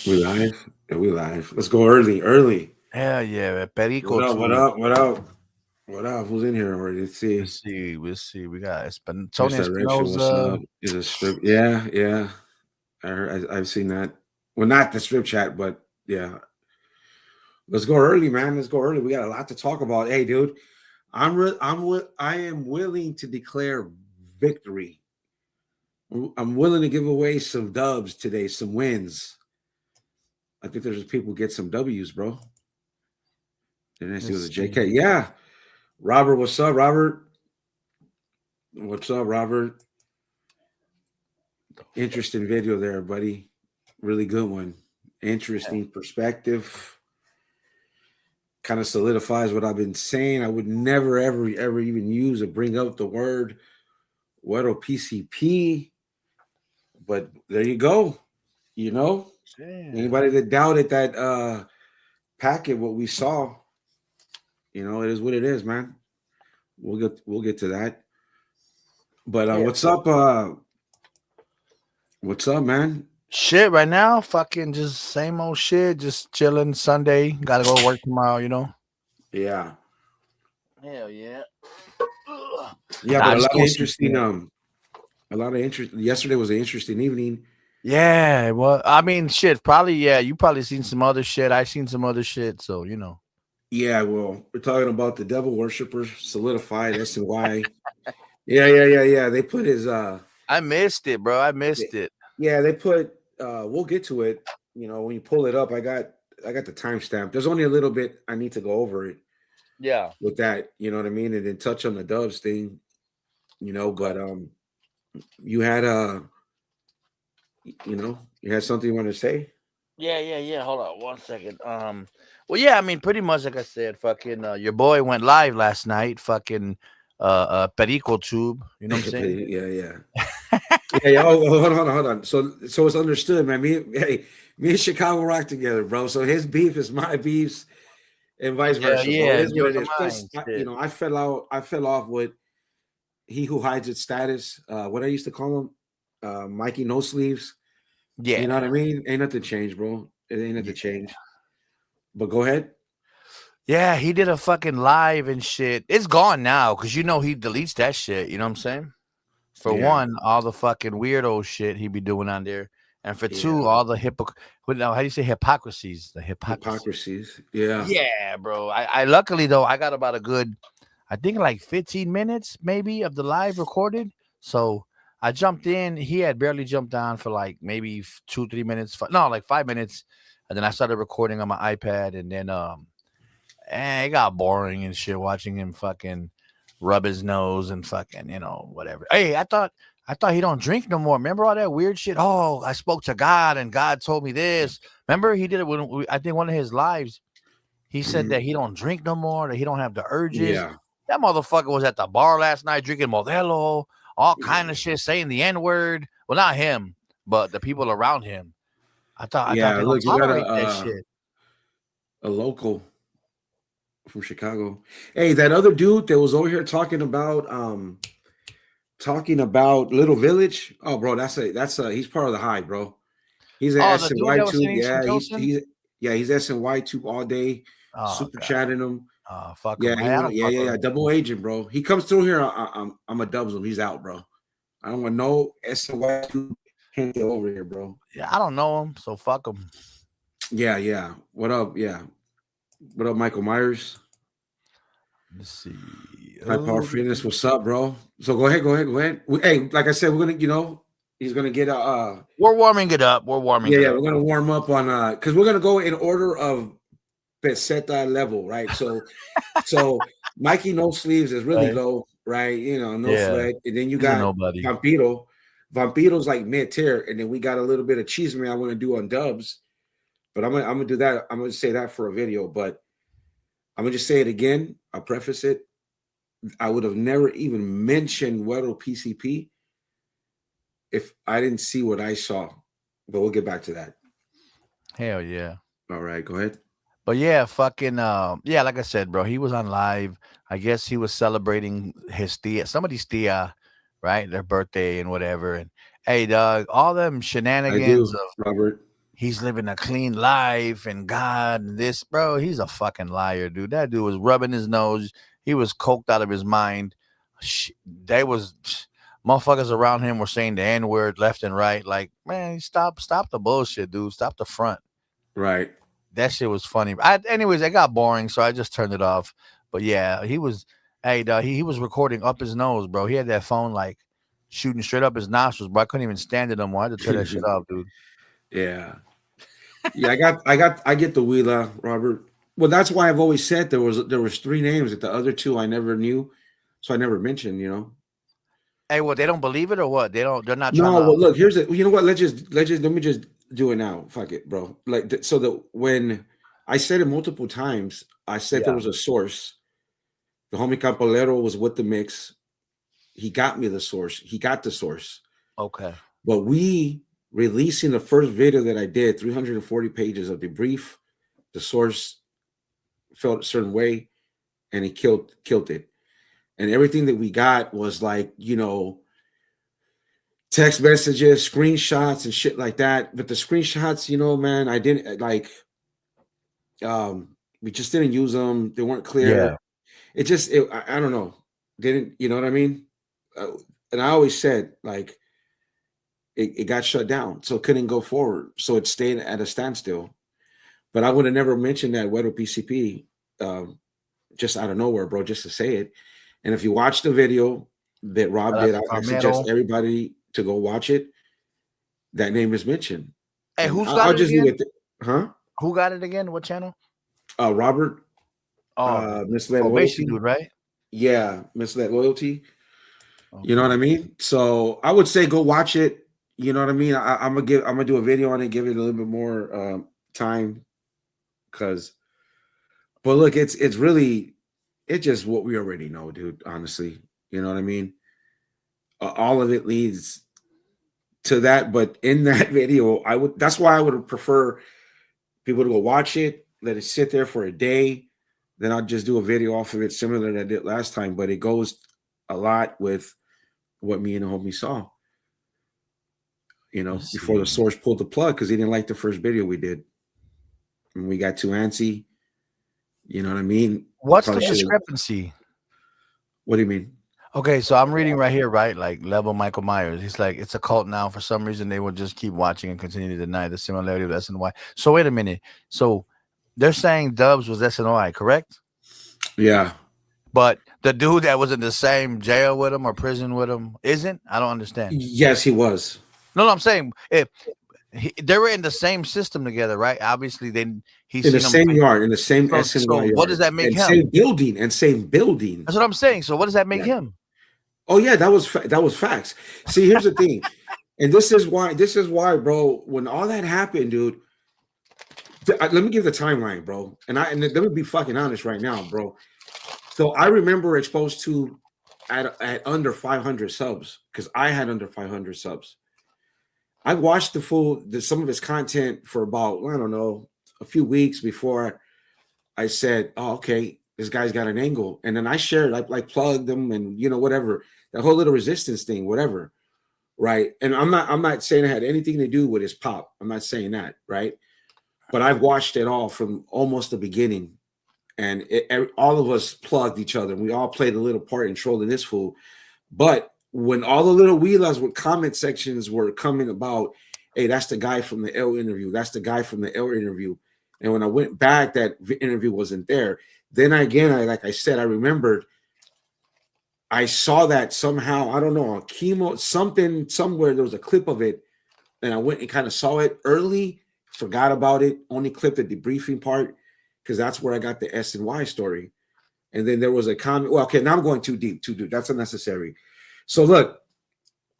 We live? Yeah, we live. Let's go early, early. Hell yeah, What Perico up? What too. up? What up? What up? Who's in here already? Let's see. We'll see. We got Tony Misdirection. What's Espinoza. up? Is a strip? Yeah, yeah. I've seen that. Well, not the strip chat, but yeah. Let's go early, man. Let's go early. We got a lot to talk about. Hey, dude, I am willing to declare victory. I'm willing to give away some dubs today, some wins. I think there's people get some W's, bro. Didn't I see it was a Let's JK? see. Yeah. Robert, what's up, Robert? What's up, Robert? Interesting video there, buddy. Really good one. Interesting perspective. Kind of solidifies what I've been saying. I would never, ever even use or bring up the word Weddle PCP. But there you go. You know, Yeah. anybody that doubted that packet, what we saw, it is what it is, man. We'll get to that. But Yeah. what's up? What's up, man? Shit, right now, fucking just same old shit. Just chilling. Sunday, gotta go to work tomorrow. Yeah. Hell yeah. Yeah, Nah, but I just go see. a lot of interest. Yesterday was an interesting evening. Yeah. Well, I mean, shit. Probably. Yeah. You probably seen some other shit. I seen some other shit. So. Yeah, well, we're talking about the devil worshippers solidified SNY. Yeah. They put his I missed it, bro. I they- missed it. yeah, they put we'll get to it. When you pull it up, I got the timestamp. There's only a little bit I need to go over it Yeah. with that, you know what I mean, and then touch on the Dubs thing, Okay. but you had you had something you want to say? Yeah. Hold on 1 second. Well, yeah, I mean, pretty much like I said, fucking your boy went live last night, fucking Perico Tube. You know what I'm saying? Yeah. Yeah. Oh, hold on. So it's understood, man. Me and Chicago rock together, bro. So his beef is my beefs, and vice Yeah, versa, bro. It yeah, is what yours it are is. Plus, mine. Shit. I fell out. I fell off with he who hides its status. What I used to call him, Mikey No Sleeves. You know what Yeah. I mean? Ain't nothing changed, bro. It ain't nothing Yeah. changed. But go ahead. Yeah, he did a fucking live and shit. It's gone now because he deletes that shit. You know what I'm saying? For Yeah, one, all the fucking weirdo shit he be doing on there. And for yeah. two, all the how do you say hypocrisies? The hypocrisy. Hypocrisies. Yeah, Yeah, bro. I luckily though I got about a good, I think like 15 minutes maybe of the live recorded. So I jumped in. He had barely jumped on for like maybe 2 3 minutes. No, like 5 minutes, and then I started recording on my iPad, and then it got boring and shit watching him fucking rub his nose and fucking whatever. Hey, I thought he don't drink no more. Remember all that weird shit? Oh, I spoke to God and God told me this. Remember he did it when I think one of his lives he said that he don't drink no more, that he don't have the urges. yeah, That motherfucker was at the bar last night drinking Modelo, all kind yeah. of shit, saying the N word. Well, not him, but the people around him. I thought Yeah, they don't look, you got tolerate that shit. a local from Chicago. Hey, that other dude that was over here talking about Little Village. Oh, bro, that's a he's part of the Hive, bro. He's an Oh, the dude SNY that was tube. saying he's from Yeah, Pilsen. he's SNY tube all day, Oh super god. chatting him. Oh fuck Yeah, him. he Hey, I want don't yeah, fuck yeah, with yeah. him. Double agent, bro. He comes through here. I'm a dubs him. He's out, bro. I don't want no SNY tube over here, bro. Yeah, I don't know him, so fuck him. Yeah. What up? Yeah. What up, Michael Myers? Let's see. High Power Fitness. What's up, bro? So go ahead. Hey, like I said, we're gonna, he's gonna get We're warming it up. We're warming it yeah, up. we're gonna warm up on because we're gonna go in order of peseta level, right? So Mikey No Sleeves is really Right. low, right? No Yeah. sweat, and then you He's a got nobody. Vampiro. Vampiro's like mid tier, and then we got a little bit of cheese man I want to do on dubs, but I'm gonna do that. I'm gonna say that for a video, but I'm gonna just say it again. I'll preface it. I would have never even mentioned Weddle PCP if I didn't see what I saw. But we'll get back to that. Hell yeah. All right, go ahead. But yeah, fucking yeah, like I said, bro, he was on live. I guess he was celebrating his tia, somebody's tia, right? Their birthday and whatever. And hey, dog, all them I shenanigans do, of Robert. he's living a clean life and God and this, bro. He's a fucking liar, dude. That dude was rubbing his nose. He was coked out of his mind. They was motherfuckers around him were saying the N word left and right. Like, man, stop the bullshit, dude. Stop the front. Right. That shit was funny. Anyways, it got boring, so I just turned it off. But yeah, he was. Hey, dog, he was recording up his nose, bro. He had that phone like shooting straight up his nostrils, bro. I couldn't even stand it no more. I had to turn that shit off, dude. Yeah. Yeah, I get the Wheeler, Robert. Well, that's why I've always said there was three names that the other two I never knew, so I never mentioned. Hey, what they don't believe it or what? They're not trying No, to. well, look, here's it. You know what? Let me just do it now. Fuck it, bro. Like so that when I said it multiple times, I said there Yeah. was a source. The homie Capolero was with the mix. He got me the source. He got the source. Okay. But we releasing the first video that I did, 340 pages of debrief, the source felt a certain way, and he killed it. And everything that we got was like, text messages, screenshots, and shit like that. But the screenshots, man, I didn't like. We just didn't use them. They weren't clear. Yeah. I don't know. Didn't you know what I mean? And I always said like it got shut down, so it couldn't go forward. So it stayed at a standstill. But I would have never mentioned that Wedo PCP just out of nowhere, bro, just to say it. And if you watch the video that Rob Shout out did, to I suggest Carmelo. everybody to go watch it. That name is mentioned. Hey, And who's got I'll it just leave again? it there. Huh? Who got it again? What channel? Robert, Oh, Misled Probation Loyalty. dude, right? Yeah, Misled Loyalty. You know Okay. what I mean? So I would say go watch it. You know what I mean? I'm gonna do a video on it, give it a little bit more time, because. But look, it's really it's just what we already know, dude. Honestly, you know what I mean. All of it leads to that, but in that video, that's why I would prefer people to go watch it, let it sit there for a day, then I'll just do a video off of it, similar that I did last time. But it goes a lot with what me and the homie saw. Let's Before the see. source pulled the plug because he didn't like the first video we did, and we got too antsy. You know what I mean? What's the Probably should have. discrepancy? What do you mean? Okay, so I'm reading right here, right? Like level Michael Myers. He's like, it's a cult now. For some reason, they will just keep watching and continue to deny the similarity of SNY. So wait a minute. So they're saying Dubs was SNY, correct? Yeah. But the dude that was in the same jail with him or prison with him isn't? I don't understand. Yes, he was. No, I'm saying if they were in the same system together, right? Obviously, then he's In the seen them. same yard, in the same So SNY what does yard, that make and him? same building. That's what I'm saying. So what does that make Yeah. him? Oh yeah, that was facts. See, here's the thing, and this is why, bro. When all that happened, dude. Let me give the timeline, bro. And let me be fucking honest right now, bro. So I remember exposed to at under 500 subs because I had under 500 subs. I watched some of his content for about, I don't know, a few weeks before I said, "Oh, okay, this guy's got an angle." And then I shared, I like plugged them, and whatever, that whole little resistance thing, whatever, right? And I'm not saying it had anything to do with his pop. I'm not saying that, right? But I've watched it all from almost the beginning, and all of us plugged each other. And we all played a little part in trolling this fool. But when all the little wheelers with comment sections were coming about, hey, that's the guy from the L interview. That's the guy from the L interview. And when I went back, that interview wasn't there. Then like I said, I remembered I saw that somehow, I don't know, on chemo, something, somewhere, there was a clip of it. And I went and kind of saw it early, forgot about it, only clipped the debriefing part because that's where I got the S and Y story. And then there was a comment. Well, okay, now I'm going too deep. That's unnecessary. So look,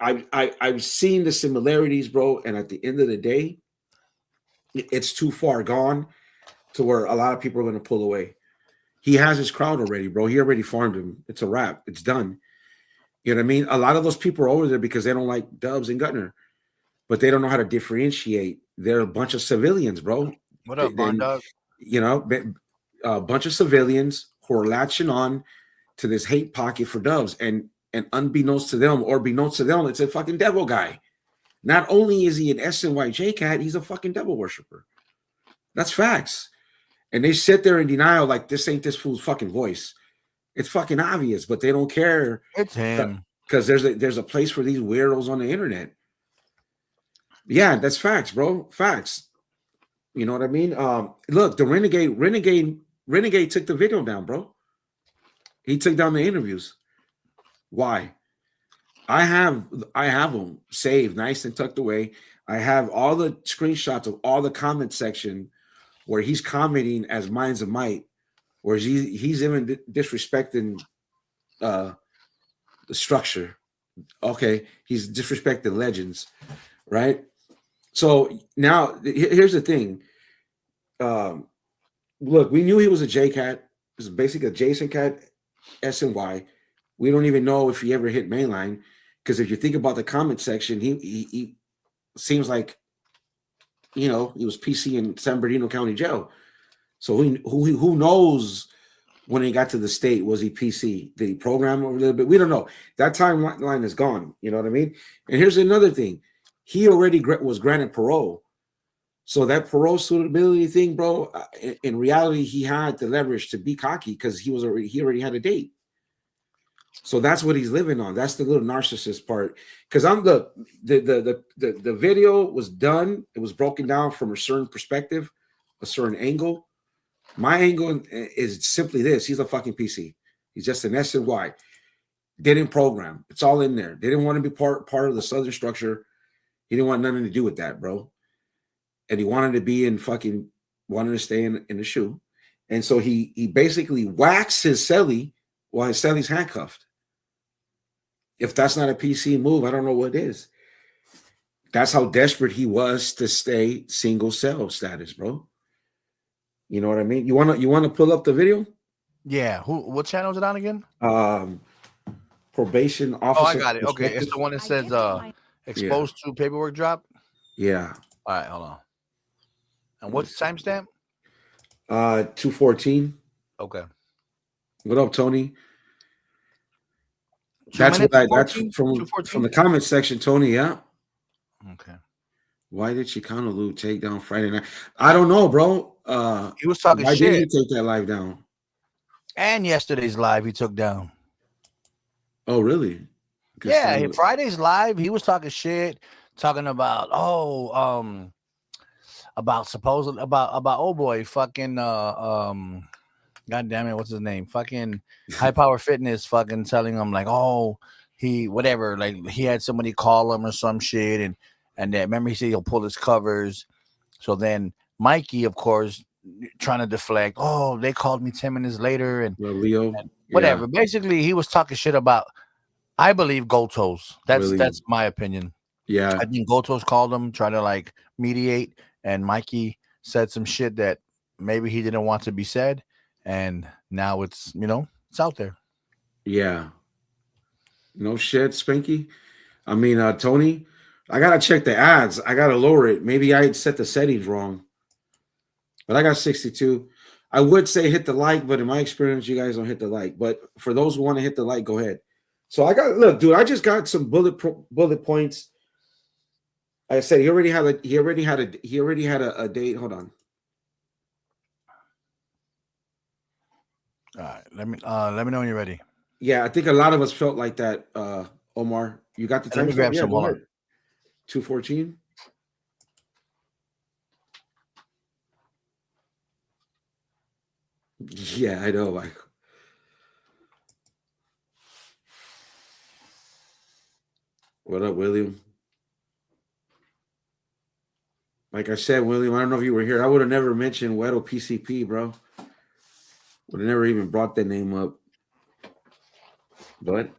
I've seen the similarities, bro. And at the end of the day, it's too far gone to where a lot of people are going to pull away. He has his crowd already, bro. He already farmed him. It's a wrap. It's done. You know what I mean? A lot of those people are over there because they don't like Dubs and Gutner, but they don't know how to differentiate. They're a bunch of civilians, bro. What up, Barn Then, Dog? a bunch of civilians who are latching on to this hate pocket for Dubs, and unbeknownst to them, or beknownst to them, it's a fucking devil guy, Not only is he an SNYJ cat, he's a fucking devil worshiper. That's facts. And they sit there in denial like this ain't this fool's fucking voice. It's fucking obvious, but they don't care It's him. because there's a place for these weirdos on the internet. Yeah, that's facts, bro. Facts. You know what I mean? Look, the Renegade took the video down, bro. He took down the interviews. Why? I have them saved, nice and tucked away. I have all the screenshots of all the comment section where he's commenting as Minds of Might, where he's even disrespecting the structure. Okay, he's disrespecting legends, right? So now here's the thing. Look, we knew he was a J cat. It was basically a Jason cat, SNY. We don't even know if he ever hit mainline because if you think about the comment section, he seems like he was PC in San Bernardino County Jail. So who knows when he got to the state? Was he PC? Did he program over a little bit? We don't know. That timeline is gone. You know what I mean? And here's another thing: he already was granted parole. So that parole suitability thing, bro. In reality, he had the leverage to be cocky because he already had a date. So that's what he's living on. That's the little narcissist part. Because I'm the video was done. It was broken down from a certain perspective, a certain angle. My angle is simply this: he's a fucking PC. He's just an SNY. Didn't program. It's all in there. They didn't want to be part of the Southern structure. He didn't want nothing to do with that, bro. And he wanted to be wanted to stay in the shoe. And so he basically whacks his celly while his celly's handcuffed. If that's not a PC move, I don't know what is. That's how desperate he was to stay single cell status, bro. You know what I mean? You wanna pull up the video? Yeah. What channel is it on again? Probation officer. Oh, I got it. Okay, it's the one that says exposed to paperwork drop. Yeah. All right, hold on. And what's the timestamp? 2:14. Okay. What up, Tony? That's from the comment section, Tony. Yeah. Okay. Why did Chicano Lou take down Friday night? I don't know, bro. He was talking why shit. Why did he take that live down? And yesterday's live he took down. Oh, really? Yeah, Friday's live, he was talking shit, talking about about old boy fucking God damn it, what's his name? Fucking High Power Fitness fucking telling him like, oh, he whatever, like he had somebody call him or some shit, and that remember he said he'll pull his covers. So then Mikey, of course, trying to deflect. Oh, they called me 10 minutes later, and Leo, and whatever. Yeah. Basically, he was talking shit about, I believe, Gotos. That's my opinion. Yeah, I think Gotos called him, trying to like mediate, and Mikey said some shit that maybe he didn't want to be said, and now it's it's out there. Yeah. No shit, Spanky. I mean, Tony, I gotta check the ads. I gotta lower it. Maybe I set the settings wrong. But I got 62. I would say hit the like, but in my experience, you guys don't hit the like. But for those who want to hit the like, go ahead. So look, dude. I just got some bullet points. Like I said, he already had a date. Hold on. All right, let me know when you're ready. Yeah, I think a lot of us felt like that. Omar, you got the time? Let me grab some. Hold on. 2:14. Yeah, I know. What up, William? Like I said, William, I don't know if you were here. I would have never mentioned Weddle PCP, bro. Would have never even brought that name up. But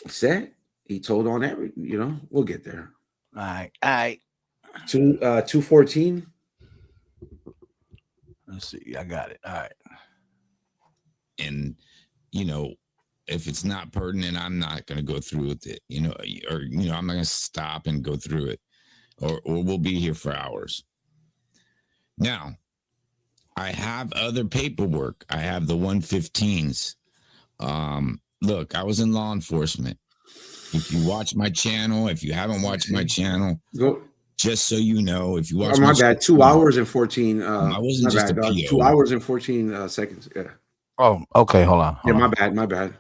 he said he told on every, we'll get there. All right. 2:14. Let's see. I got it. All right. And if it's not pertinent, I'm not going to go through with it. I'm not going to stop and go through it, or we'll be here for hours. Now, I have other paperwork. I have the 115s. Look, I was in law enforcement. If you watch my channel, if you haven't watched my channel, Go. just so you know, if you watch Oh, my bad. 2 hours and 14. I wasn't My just bad, a dog. PO. 2 hours and 14 seconds. Yeah. Oh, okay. Hold on. Yeah, my bad. My bad.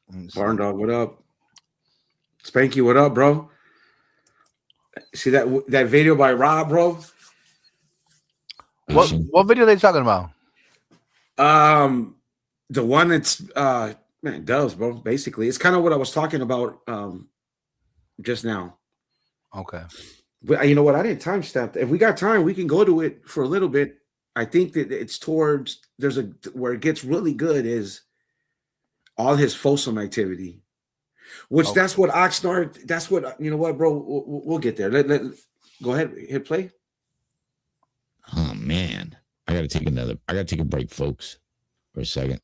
Let me see. Barn dog, what up? Spanky, what up, bro? See that video by Rob, bro? What video are they talking about? The one that's man, doves, bro. Basically, it's kind of what I was talking about just now. Okay. But you know what? I didn't timestamp. If we got time, we can go to it for a little bit. I think that it's towards where it gets really good is all his Folsom activity, which that's what Oxnard. That's what you know. What, bro? We'll get there. Let go ahead. Hit play. Oh man, I gotta take a break, folks, for a second.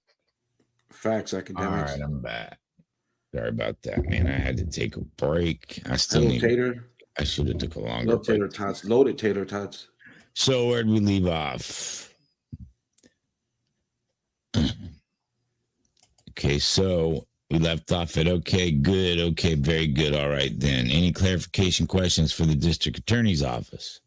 Facts, academics. All right, I'm back. Sorry about that, man. I had to take a break. I still Hello, need. Tater. I should have took a longer Love tater break. tots. Loaded tater tots. So where'd we leave off? Okay, so we left off at okay, good, okay, very good. All right, then. Any clarification questions for the district attorney's office?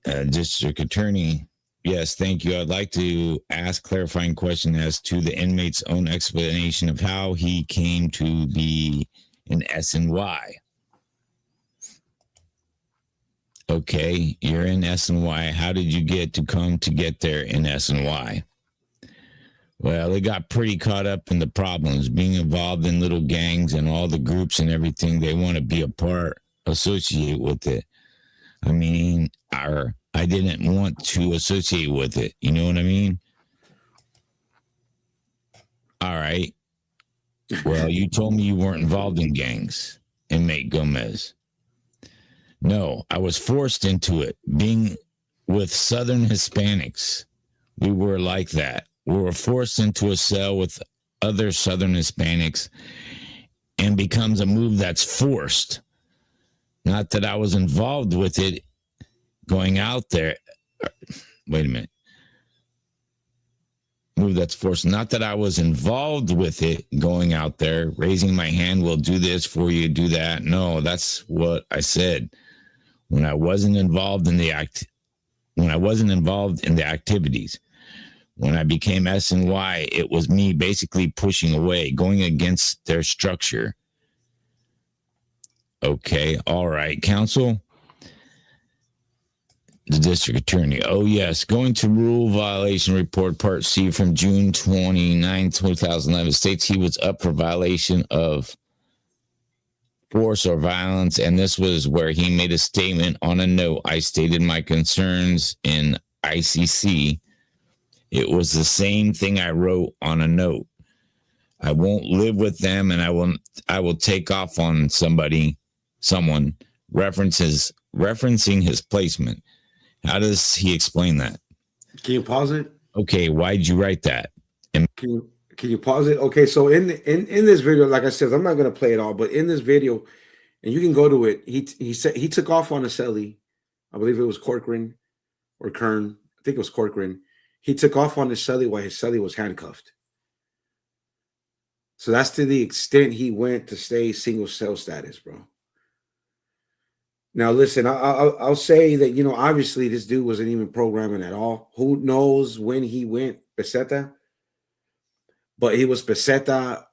District attorney, yes, thank you. I'd like to ask clarifying question as to the inmate's own explanation of how he came to be in SNY. Okay, you're in SNY. How did you get there in SNY? Well, they got pretty caught up in the problems, being involved in little gangs and all the groups and everything. They want to be a part, associate with it. I mean, I didn't want to associate with it. You know what I mean? All right. Well, you told me you weren't involved in gangs, inmate Gomez. No, I was forced into it. Being with Southern Hispanics, we were like that. We were forced into a cell with other Southern Hispanics and becomes a move that's forced. Not that I was involved with it going out there. Wait a minute. Move that's forced. Not that I was involved with it going out there, raising my hand, we'll do this for you, do that. No, that's what I said. When I wasn't involved in the activities. When I became SNY, it was me basically pushing away, going against their structure. Okay, all right, counsel. The district attorney. Oh, yes. Going to rule violation report part C from June 29, 2011 states he was up for violation of force or violence. And this was where he made a statement on a note. I stated my concerns in ICC. It was the same thing I wrote on a note. I won't live with them and I will take off on someone referencing his placement. How does he explain that? Can you pause it? Okay, why'd you write that? Can you pause it? Okay, so in this video, like I said, I'm not gonna play it all, but in this video, and you can go to it. He said he took off on a celly. I believe it was Corcoran or Kern. I think it was Corcoran. He took off on his celly while his celly was handcuffed. So that's to the extent he went to stay single cell status, bro. Now, listen, I'll say that, you know, obviously this dude wasn't even programming at all. Who knows when he went peseta? But he was peseta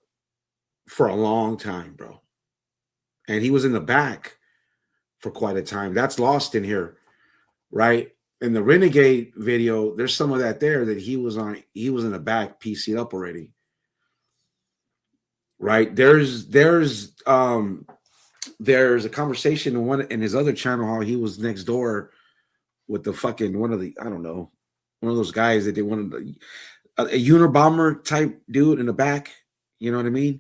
for a long time, bro. And he was in the back for quite a time. That's lost in here, right? In the Renegade video, there's some of that there that he was in the back, PC'd up already. Right? There's a conversation in his other channel how he was next door with the fucking one of those guys that they wanted a Unabomber type dude in the back. You know what I mean?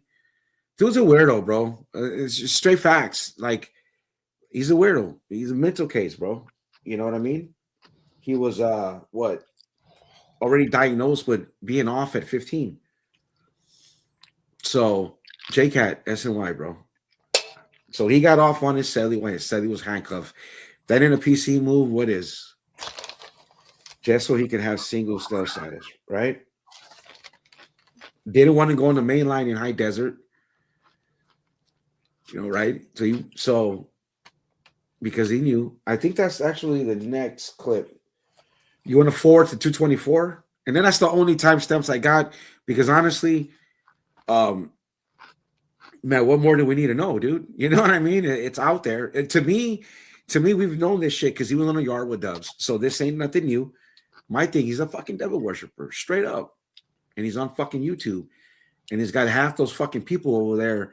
Dude's a weirdo, bro. It's just straight facts. Like, he's a weirdo. He's a mental case, bro. You know what I mean? He was already diagnosed with being off at 15. So JCat SNY, bro. So he got off on his celly when his celly was handcuffed. That in a PC move, what is? Just so he could have single cell status, right? Didn't want to go on the main line in high desert. right? So because he knew. I think that's actually the next clip. You want to forward to 224, and then that's the only timestamps I got because honestly, um, man, what more do we need to know, dude? You know what I mean? It's out there. To me, we've known this shit because he was on the yard with Dubs. So this ain't nothing new. My thing, he's a fucking devil worshiper, straight up, and he's on fucking YouTube, and he's got half those fucking people over there,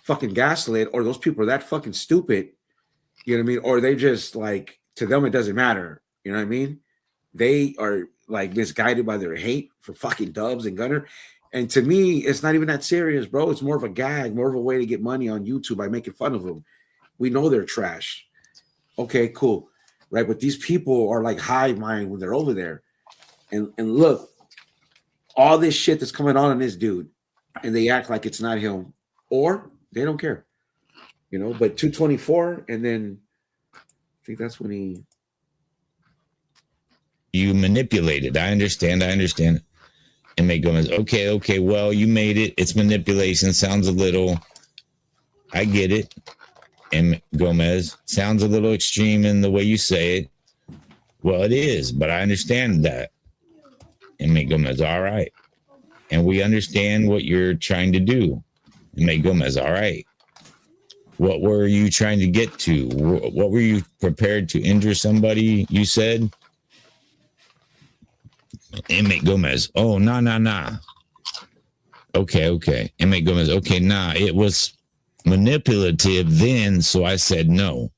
fucking gaslit, or those people are that fucking stupid. You know what I mean? Or they just like to them it doesn't matter. You know what I mean? They are like misguided by their hate for fucking Dubs and Gunner. And to me, it's not even that serious, bro. It's more of a gag, more of a way to get money on YouTube by making fun of them. We know they're trash. Okay, cool. Right. But these people are like hive mind when they're over there. And look, all this shit that's coming on this dude, and they act like it's not him, or they don't care. But 224, and then I think that's when you manipulated. I understand. And may Gomez, okay, well, you made it. It's manipulation. Sounds a little, I get it. And Gomez, sounds a little extreme in the way you say it. Well, it is, but I understand that. And may Gomez, all right. And we understand what you're trying to do. And may Gomez, all right. What were you trying to get to? What were you prepared to injure somebody, you said? Inmate Gomez, oh, nah. Okay. Inmate Gomez, okay, nah. It was manipulative then, so I said no.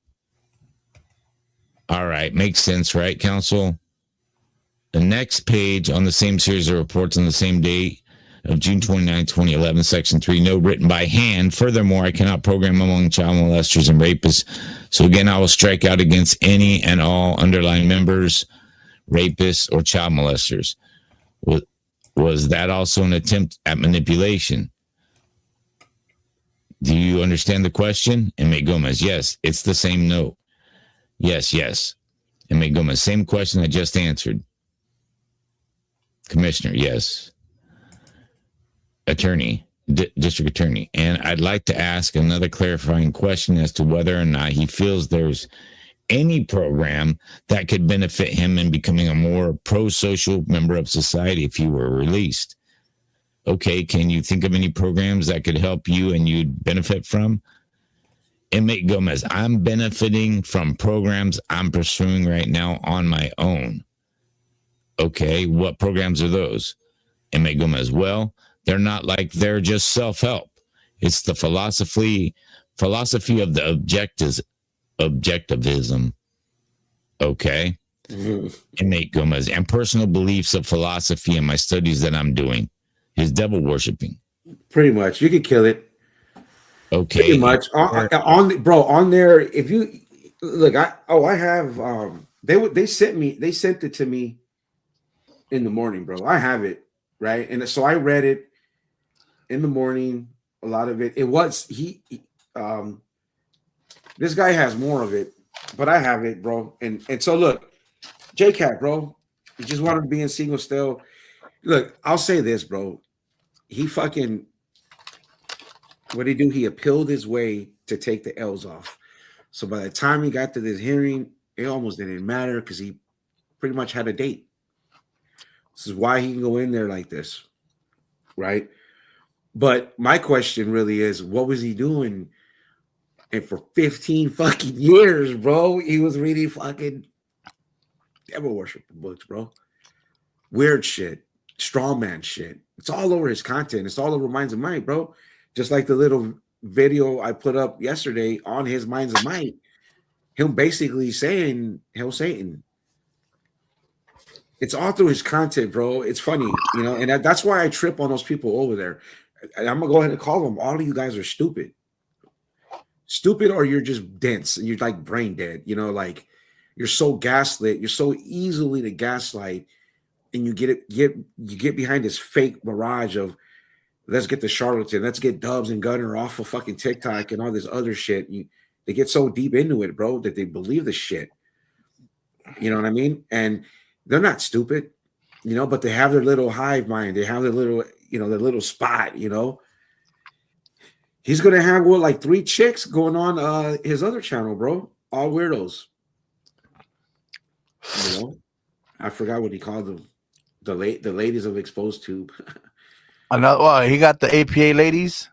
All right, makes sense, right, counsel? The next page on the same series of reports on the same date of June 29, 2011, Section 3, note written by hand. Furthermore, I cannot program among child molesters and rapists. So again, I will strike out against any and all underlying members, rapists, or child molesters. Was that also an attempt at manipulation? Do you understand the question? Inmate Gomez, yes, it's the same note. Yes. Inmate Gomez, same question I just answered. Commissioner, yes. Attorney, district attorney. And I'd like to ask another clarifying question as to whether or not he feels there's any program that could benefit him in becoming a more pro-social member of society if he were released. Okay, can you think of any programs that could help you and you'd benefit from? Inmate Gomez, I'm benefiting from programs I'm pursuing right now on my own. Okay, what programs are those? Inmate Gomez, well, they're just self-help. It's the philosophy of the objectivism. Okay. Inmate Gomez, and personal beliefs of philosophy and my studies that I'm doing. His devil worshiping. pretty much you could kill it. Okay. Pretty much on there. If you look, I have they sent it to me in the morning, bro. I have it, right? And so I read it in the morning. A lot of it. It was this guy has more of it, but I have it, bro. And so look, JCat, bro, he just wanted to be in single still. Look, I'll say this, bro. He fucking what did he do? He appealed his way to take the L's off. So by the time he got to this hearing, it almost didn't matter because he pretty much had a date. This is why he can go in there like this, right? But my question really is, what was he doing? And for 15 fucking years, bro, he was reading fucking devil worship books, bro. Weird shit, straw man shit. It's all over his content. It's all over Minds of Might, bro. Just like the little video I put up yesterday on his Minds of Might, him basically saying Hail Satan. It's all through his content, bro. It's funny, and that's why I trip on those people over there. I'm gonna go ahead and call them. All of you guys are stupid. Stupid, or you're just dense and you're like brain dead, like you're so gaslit, you're so easily to gaslight, and you get behind this fake mirage of let's get the charlatan, let's get Dubs and Gunner off of fucking TikTok and all this other shit. They get so deep into it, bro, that they believe the shit. You know what I mean? And they're not stupid, but they have their little hive mind. They have their little, their little spot, He's gonna have what, like 3 chicks going on his other channel, bro. All weirdos. You know, I forgot what he called them. The ladies of exposed tube. Another. Well, he got the APA ladies.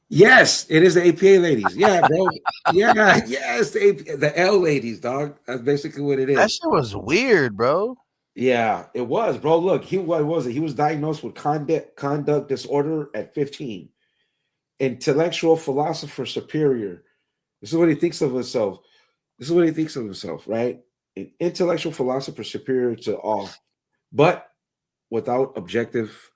Yes, it is the APA ladies. Yeah, bro. Yeah, yes, the L ladies, dog. That's basically what it That is. shit was weird, bro. Yeah, it was, bro. Look, what was it? He was diagnosed with conduct disorder at 15. Intellectual philosopher superior. This is what he thinks of himself. This is what he thinks of himself, right? An intellectual philosopher superior to all, but without objective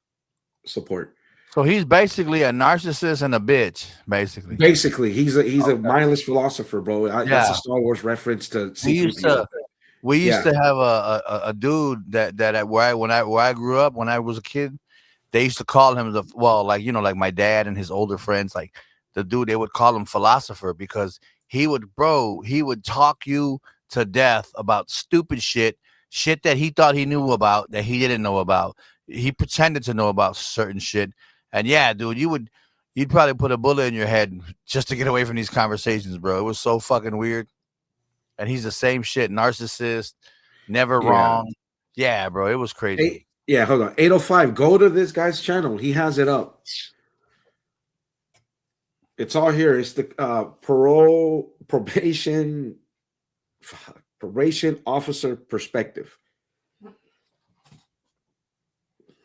support. So he's basically a narcissist and a bitch, basically. Basically, he's a mindless philosopher, bro. That's a Yeah. Star Wars reference to We used C-3PO. to we used Yeah. to have a dude that where I grew up when I was a kid, they used to call him like my dad and his older friends, like the dude, they would call him philosopher because he would talk you to death about stupid shit that he thought he knew about that he didn't know about. He pretended to know about certain shit. And yeah, dude, you'd probably put a bullet in your head just to get away from these conversations, bro. It was so fucking weird. And he's the same shit, narcissist, never Yeah. wrong. Yeah, bro, it was crazy. Yeah, hold on. 805. Go to this guy's channel. He has it up. It's all here. It's the probation officer perspective.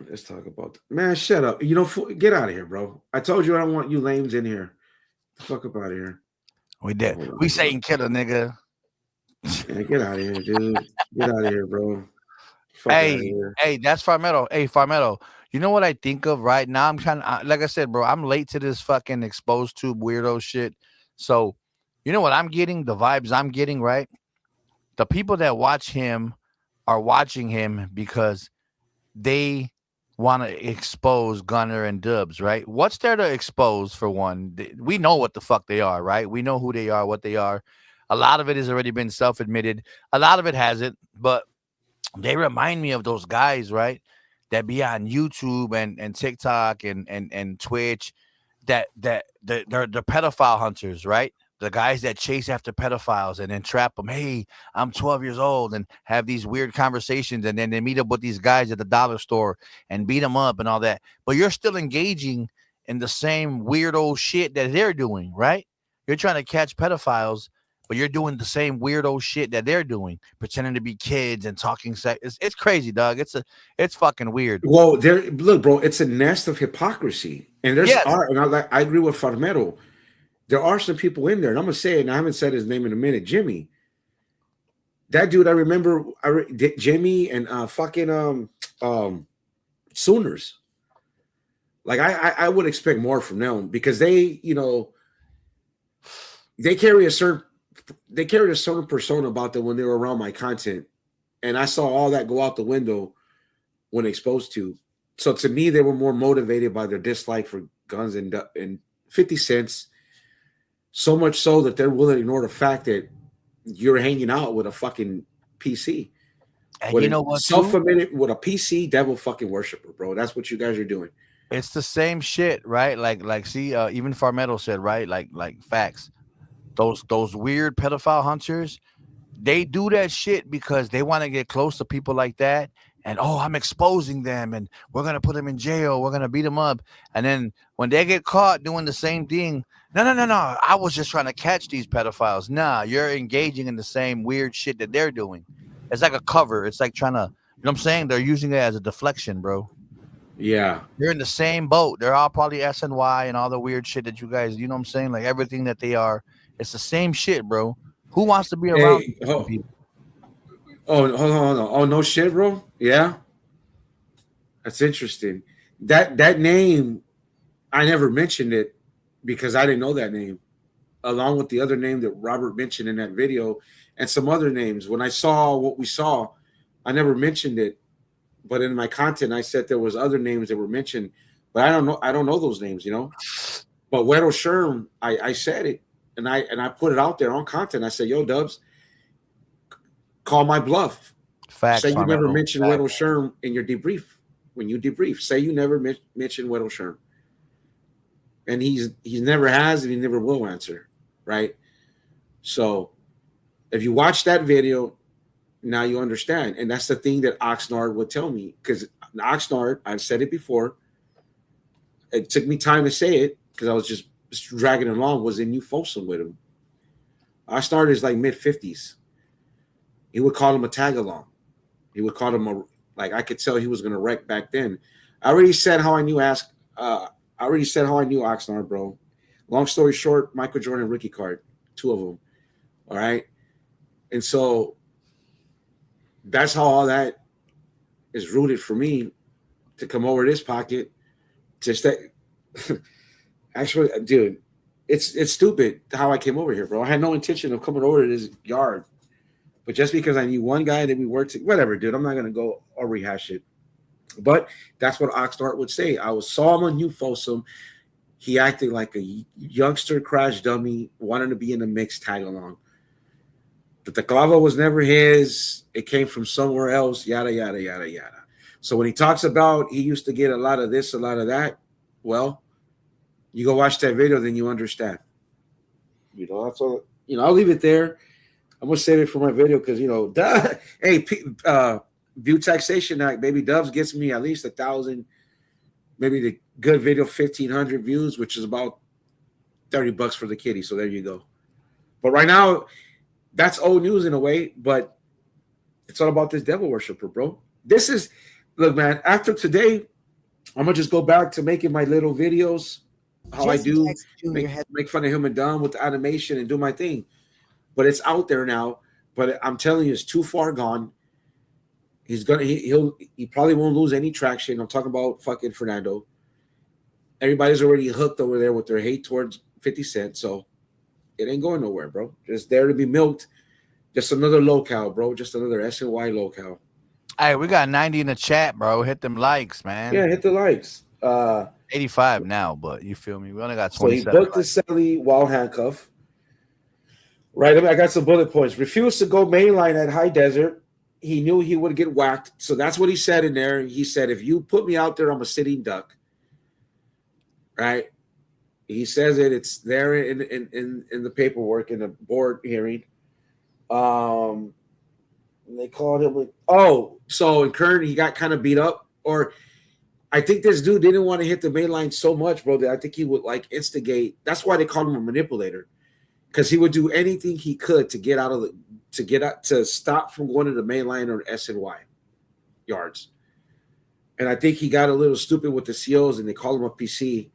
Let's talk about man. Shut up. You know, get out of here, bro. I told you I don't want you lames in here. Fuck up out of here. We did. We Satan killer, nigga. Yeah, get out of here, dude. Get out of here, bro. Fuck outta here. Hey, that's Farmetto. Hey, Farmetto. You know what I think of right now? I'm kind of like I said, bro. I'm late to this fucking exposed tube weirdo shit. So, you know what I'm getting? The vibes I'm getting, right? The people that watch him are watching him because they want to expose Gunner and Dubs, right? What's there to expose? For one, we know what the fuck they are, right? We know who they are, what they are. A lot of it has already been self-admitted. A lot of it hasn't, but they remind me of those guys, right? That be on YouTube and TikTok and Twitch. They're pedophile hunters, right? The guys that chase after pedophiles and then trap them. Hey, I'm 12 years old, and have these weird conversations, and then they meet up with these guys at the dollar store and beat them up and all that. But you're still engaging in the same weirdo shit that they're doing, right? You're trying to catch pedophiles, but you're doing the same weirdo shit that they're doing, pretending to be kids and talking sex. It's crazy, dog. It's fucking weird. Well, look, bro. It's a nest of hypocrisy, and I agree with Farmero. There are some people in there, and I'm gonna say it, and I haven't said his name in a minute. Jimmy, that dude, I remember. Jimmy and Sooners. Like I would expect more from them because they carry a certain persona about them when they were around my content, and I saw all that go out the window when exposed to. So to me, they were more motivated by their dislike for guns and 50 cents. So much so that they're willing to ignore the fact that you're hanging out with a fucking PC. And you know what? Self-admitted with a PC devil fucking worshiper, bro. That's what you guys are doing. It's the same shit, right? See, even Farmetto said, right? Like facts. Those weird pedophile hunters, they do that shit because they want to get close to people like that. And I'm exposing them, and we're gonna put them in jail. We're gonna beat them up, and then when they get caught doing the same thing, no. I was just trying to catch these pedophiles. Nah, you're engaging in the same weird shit that they're doing. It's like a cover. It's like trying to, you know what I'm saying? They're using it as a deflection, bro. Yeah, you're in the same boat. They're all probably SNY and all the weird shit that you guys, you know what I'm saying? Like everything that they are, it's the same shit, bro. Who wants to be around people? Oh, hold on. Oh, no shit, bro. Yeah, that's interesting. That name, I never mentioned it because I didn't know that name, along with the other name that Robert mentioned in that video and some other names. When I saw what we saw, I never mentioned it, but in my content, I said there was other names that were mentioned, but I don't know those names, But Weddle Sherm, I said it, and I put it out there on content. I said, "Yo, Dubs, call my bluff. Facts, say you never mentioned Weddle Sherm in your debrief. When you debrief, say you never mentioned Weddle Sherm." and he's never has and he never will answer, right? So if you watch that video, now you understand, and that's the thing that Oxnard would tell me, because Oxnard, I've said it before. It took me time to say it because I was just dragging it along. Was in New Folsom with him. Oxnard is like mid-50s. He would call him a tag along. He would call him a, like, I could tell he was going to wreck back then. I already said how I knew Oxnard, bro. Long story short, Michael Jordan rookie card, 2 of them. All right, and so that's how all that is rooted for me to come over this pocket to stay. Actually, dude, it's stupid how I came over here, bro. I had no intention of coming over to this yard, but just because I knew one guy that we worked, whatever, dude. I'm not gonna go or rehash it. But that's what Oxnard would say. I saw him on New Folsom. He acted like a youngster crash dummy, wanting to be in the mix tag along. But the clava was never his. It came from somewhere else, yada, yada, yada, yada. So when he talks about he used to get a lot of this, a lot of that, well, you go watch that video, then you understand. You know, that's all. You know, I'll leave it there. I'm going to save it for my video because, you know, hey, View Taxation Act, baby, Dubs gets me at least 1,000, maybe the good video, 1,500 views, which is about $30 for the kitty. So there you go. But right now, that's old news in a way, but it's all about this devil worshiper, bro. This is, look, man, after today, I'm going to just go back to making my little videos, how I do, make fun of him and Don with the animation and do my thing. But it's out there now. But I'm telling you, it's too far gone. He probably won't lose any traction. I'm talking about fucking Fernando. Everybody's already hooked over there with their hate towards 50 Cent, so it ain't going nowhere, bro. Just there to be milked. Just another locale, bro. Just another SNY locale. Hey, we got 90 in the chat, bro. Hit them likes, man. Yeah, hit the likes. 85 now, but you feel me? We only got 27. So he booked the Sally while handcuffed. Right, I got some bullet points. Refused to go mainline at High Desert. He knew he would get whacked. So that's what he said in there. He said, if you put me out there, I'm a sitting duck. Right? He says it. It's there in the paperwork in the board hearing. They called him. So in Kern, he got kind of beat up. Or I think this dude didn't want to hit the main line so much, bro, that I think he would like instigate. That's why they called him a manipulator. Because he would do anything he could to get out of to stop from going to the main line or SNY yards. And I think he got a little stupid with the COs and they called him a PC.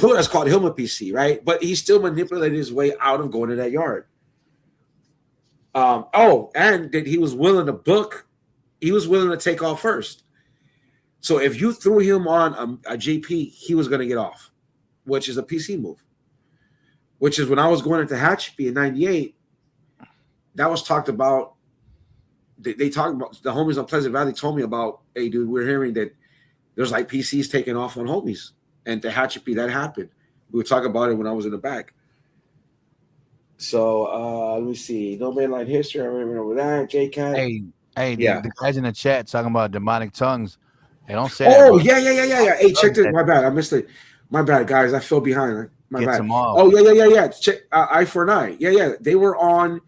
Who has called him a PC, right? But he still manipulated his way out of going to that yard. And that he was willing to book, he was willing to take off first. So if you threw him on a GP, he was going to get off, which is a PC move. Which is when I was going into Hatchby in 98, that was talked about. They talked about, the homies on Pleasant Valley told me about, hey, dude, we're hearing that there's like PCs taking off on homies. And to Hatchby, that happened. We would talk about it when I was in the back. So let me see. No mainline history. I remember that. J-Cat. Hey, yeah. The guys in the chat talking about demonic tongues. Hey, don't say that. Oh, that, yeah. Hey, check this. My bad. I missed it. My bad, guys. I fell behind. My bad. Oh, yeah. Check Eye for an Eye. Yeah. They were on,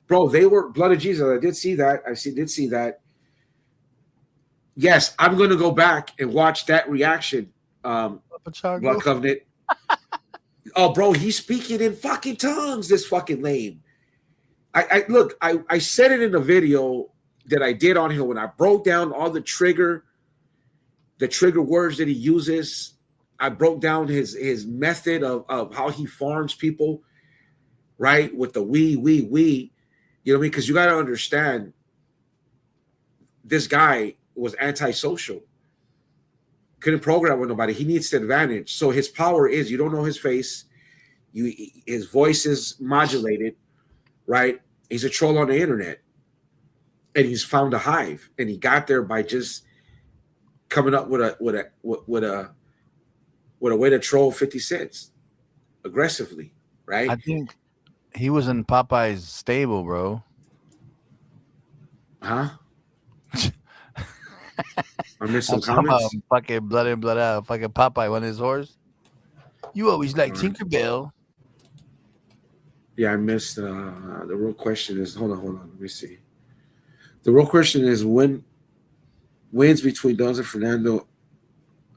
bro. They were Blood of Jesus. I did see that. Did see that. Yes, I'm going to go back and watch that reaction. Blood Covenant. Oh, bro, he's speaking in fucking tongues. This fucking lame. I said it in the video that I did on him when I broke down all the trigger words that he uses. I broke down his method of how he farms people, right? With the we. You know what I mean? Because you got to understand, this guy was antisocial. Couldn't program with nobody. He needs the advantage. So his power is, you don't know his face. His voice is modulated, right? He's a troll on the internet. And he's found a hive. And he got there by just coming up with a way to troll 50 cents aggressively, right? I think he was in Popeye's stable, bro. Huh? I missed some comments. Fucking blood in, blood out. Fucking Popeye, one of his horse. You always like All right. Tinkerbell. Yeah, I missed the real question is hold on. Let me see. The real question is when wins between Dons and Fernando.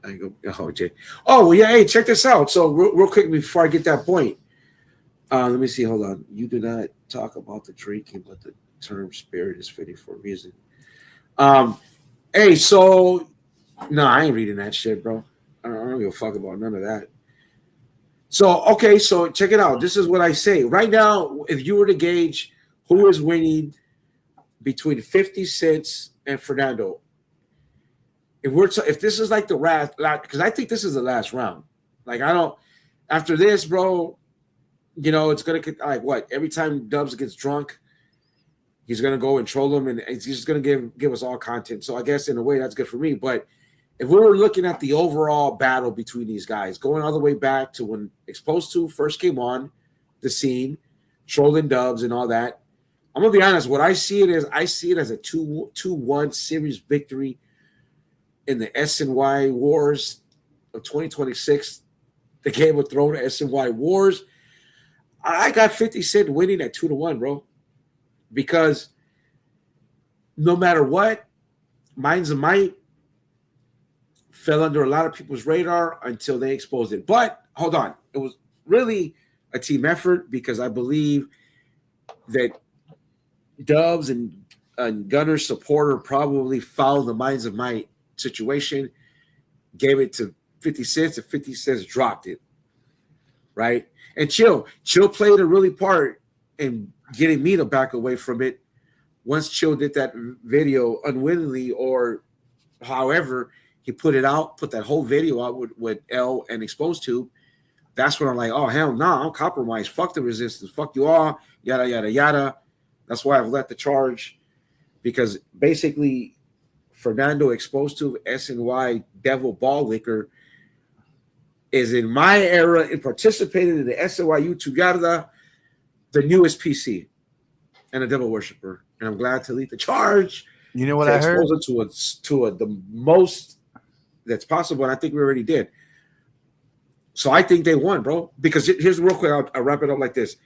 I go, oh, Jay. Oh, well, yeah. Hey, check this out. So, real quick before I get that point, let me see. Hold on. You do not talk about the drinking, but the term spirit is fitting for a reason. Um, hey, so no, I ain't reading that shit, bro. I don't give a fuck about none of that. So, okay, so check it out. This is what I say right now. If you were to gauge who is winning between 50 Cent and Fernando, if this is like the last, because I think this is the last round. Like I don't. After this, bro, it's gonna like what? Every time Dubs gets drunk, he's gonna go and troll him, and he's just gonna give us all content. So I guess in a way that's good for me. But if we were looking at the overall battle between these guys, going all the way back to when Exposed to first came on the scene, trolling Dubs and all that, I'm gonna be honest. What I see it as a 2-1 series victory in the SNY Wars of 2026, the Game of Thrones SNY Wars. I got 50 Cent winning at 2-1, bro. Because no matter what, Minds of Might fell under a lot of people's radar until they exposed it. But hold on. It was really a team effort because I believe that Dubs and Gunner's supporter probably followed the Minds of Might situation, gave it to 50 Cent, and 50 Cent dropped it. Right? And Chill played a really part in getting me to back away from it once Chill did that video unwittingly or however he put that whole video out with L and Exposed to. That's when I'm like, oh, hell no, I'm compromised. Fuck the resistance. Fuck you all. Yada, yada, yada. That's why I've let the charge because basically Fernando Exposed to SNY Devil Ball Liquor is in my era and participated in the SNY YouTube Yada, the newest PC and a devil worshiper. And I'm glad to lead the charge. You know what I heard? Expose it to the most that's possible. And I think we already did. So I think they won, bro. Because here's real quick, I'll wrap it up like this.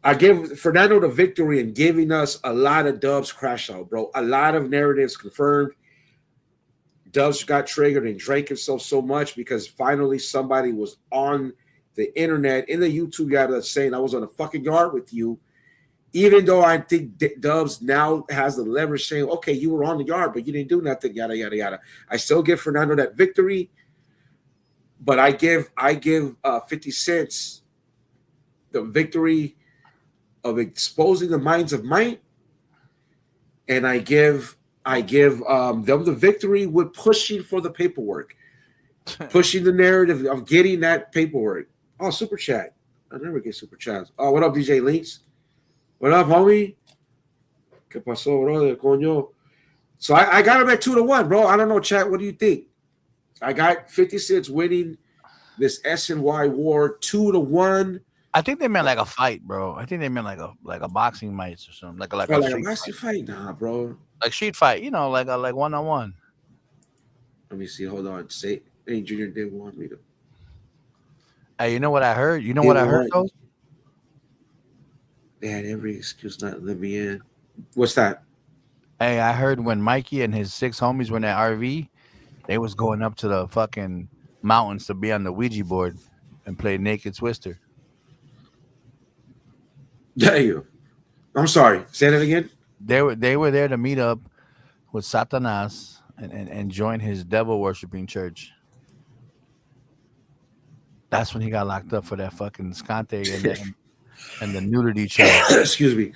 I give Fernando the victory in giving us a lot of Dubs crash out, bro. A lot of narratives confirmed. Dubs got triggered and drank himself so much because finally somebody was on the internet in the YouTube yada saying I was on a fucking yard with you. Even though I think Dubs now has the leverage saying, okay, you were on the yard, but you didn't do nothing, yada, yada, yada. I still give Fernando that victory, but I give 50 Cent the victory of exposing the Minds of Might, and I give them the victory with pushing for the paperwork, pushing the narrative of getting that paperwork. Oh, super chat. I never get super chats. Oh, what up, DJ Links? What up, homie? ¿Qué pasó, brother? Coño. So I got him at 2-1, bro. I don't know, chat. What do you think? I got 50 Cent winning this SNY war 2-1. I think they meant like a fight, bro. I think they meant like a boxing match or something, like a boxing fight, nah, bro. Like street fight, like 1-on-1. Let me see. Hold on. Say, hey, Junior did want me to. Hey, you know what I heard? You know what I heard though? They had every excuse not to let me in. What's that? Hey, I heard when Mikey and his 6 homies were in that RV, they was going up to the fucking mountains to be on the Ouija board and play Naked Twister. Yeah, you. I'm sorry. Say that again. They were there to meet up with Satanas and join his devil worshiping church. That's when he got locked up for that fucking Scante and the nudity charge. Excuse me.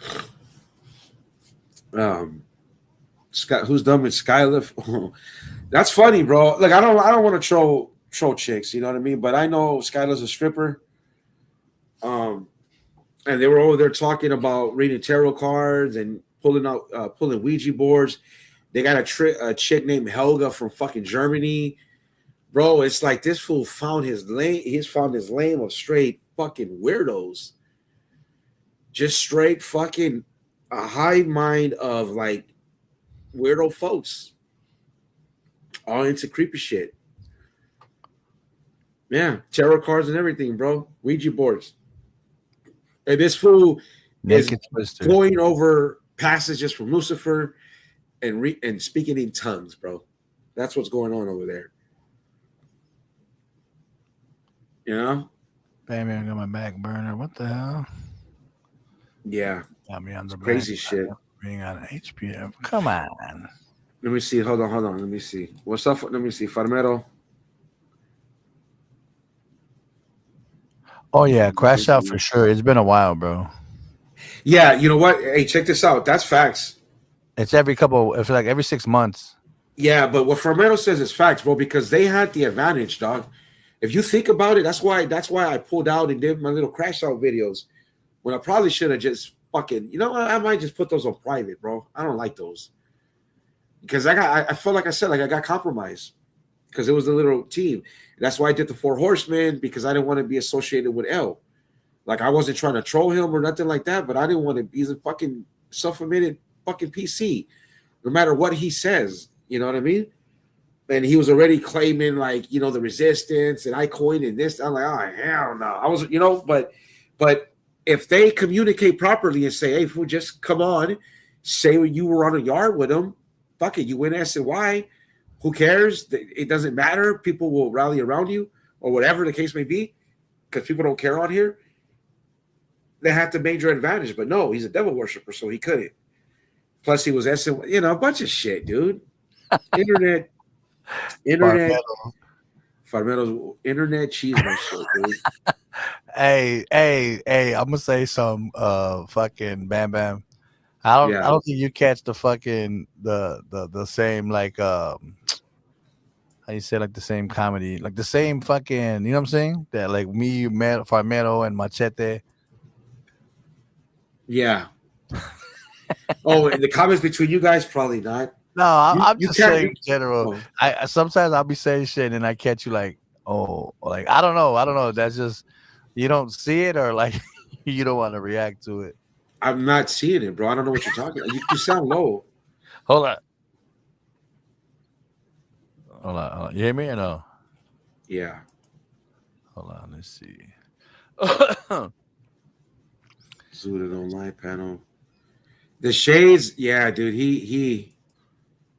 Who's dumb with Skylift? That's funny, bro. Like I don't want to troll chicks, you know what I mean? But I know Skylift's a stripper. And they were over there talking about reading tarot cards and pulling Ouija boards. They got a chick named Helga from fucking Germany. Bro, it's like this fool found his lane. He's found his lane of straight fucking weirdos. Just straight fucking a hive mind of like weirdo folks. All into creepy shit. Yeah, tarot cards and everything, bro. Ouija boards. And this fool is Naked Twister. going over passages from Lucifer and speaking in tongues, bro. That's what's going on over there. You know? Baby, I got my back burner. What the hell? Yeah. Got me on the Crazy shit. Being on HPM. Come on. Let me see. Hold on. Let me see. What's up? Let me see. Farmero. Oh yeah, crash out for sure. It's been a while, bro. Yeah, you know what? Hey, check this out. That's facts. It's like every 6 months. Yeah, but what Fernando says is facts, bro, because they had the advantage, dog. If you think about it, that's why I pulled out and did my little crash out videos when I probably should have just fucking, you know, I might just put those on private, bro. I don't like those. Because I felt like I said, like I got compromised because it was a little team. That's why I did the 4 Horsemen, because I didn't want to be associated with L. Like I wasn't trying to troll him or nothing like that, but I didn't want to be a fucking self-admitted fucking PC, no matter what he says. You know what I mean? And he was already claiming like, you know, the resistance and I coined and this. I'm like, oh hell no. I was, you know, but if they communicate properly and say, hey, fool, just come on, say when you were on a yard with him, fuck it, you win SNY. Who cares? It doesn't matter. People will rally around you or whatever the case may be, because people don't care on here. They had the major advantage, but no, he's a devil worshiper, so he couldn't. Plus, he was SNY, you know, a bunch of shit, dude. Internet, Farmero's internet cheeseman shit, dude. Hey, I'm gonna say some fucking Bam Bam. I don't think you catch the fucking the same like how you say, like the same comedy, like the same fucking, you know what I'm saying? That like me, Farmero and Machete. Yeah. Oh, and the comments between you guys, probably not. No, I'm just saying in general. Oh. I sometimes I'll be saying shit and I catch you like, oh, like I don't know. That's just, you don't see it, or like you don't want to react to it. I'm not seeing it, bro. I don't know what you're talking about. You sound low. Hold on. You hear me or no? Yeah. Hold on. Let's see. Zooted online panel. The shades, yeah, dude. He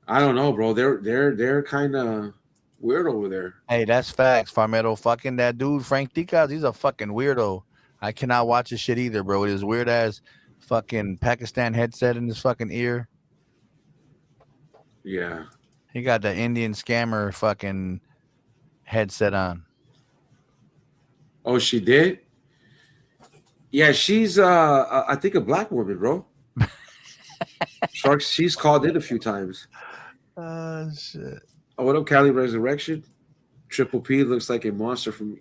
I don't know, bro. They're kind of weird over there. Hey, that's facts, Farmero. Fucking that dude, Frank Ticas, he's a fucking weirdo. I cannot watch his shit either, bro. It is weird ass fucking Pakistan headset in his fucking ear. Yeah. He got the Indian scammer fucking headset on. Oh, she did? Yeah, she's I think a black woman, bro. Sharks, she's called in a few times. Shit. Oh, what up, Cali Resurrection? Triple P looks like a monster from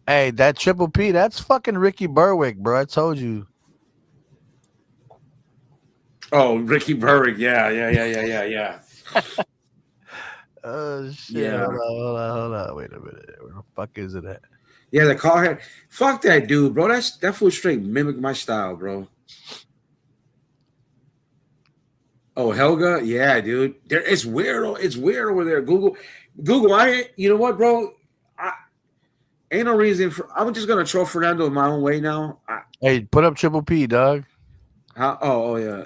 Hey, that Triple P, that's fucking Ricky Berwick, bro. I told you. Oh, Ricky Berwick. Yeah. Oh shit. Yeah. Hold on. Wait a minute. Where the fuck is it at? Yeah, the call her. Fuck that dude, bro. That fool straight mimic my style, bro. Oh, Helga, yeah, dude. It's weird. It's weird over there. Google. You know what, bro? Ain't no reason for. I'm just gonna troll Fernando in my own way now. Hey, put up Triple P, dog. Oh yeah.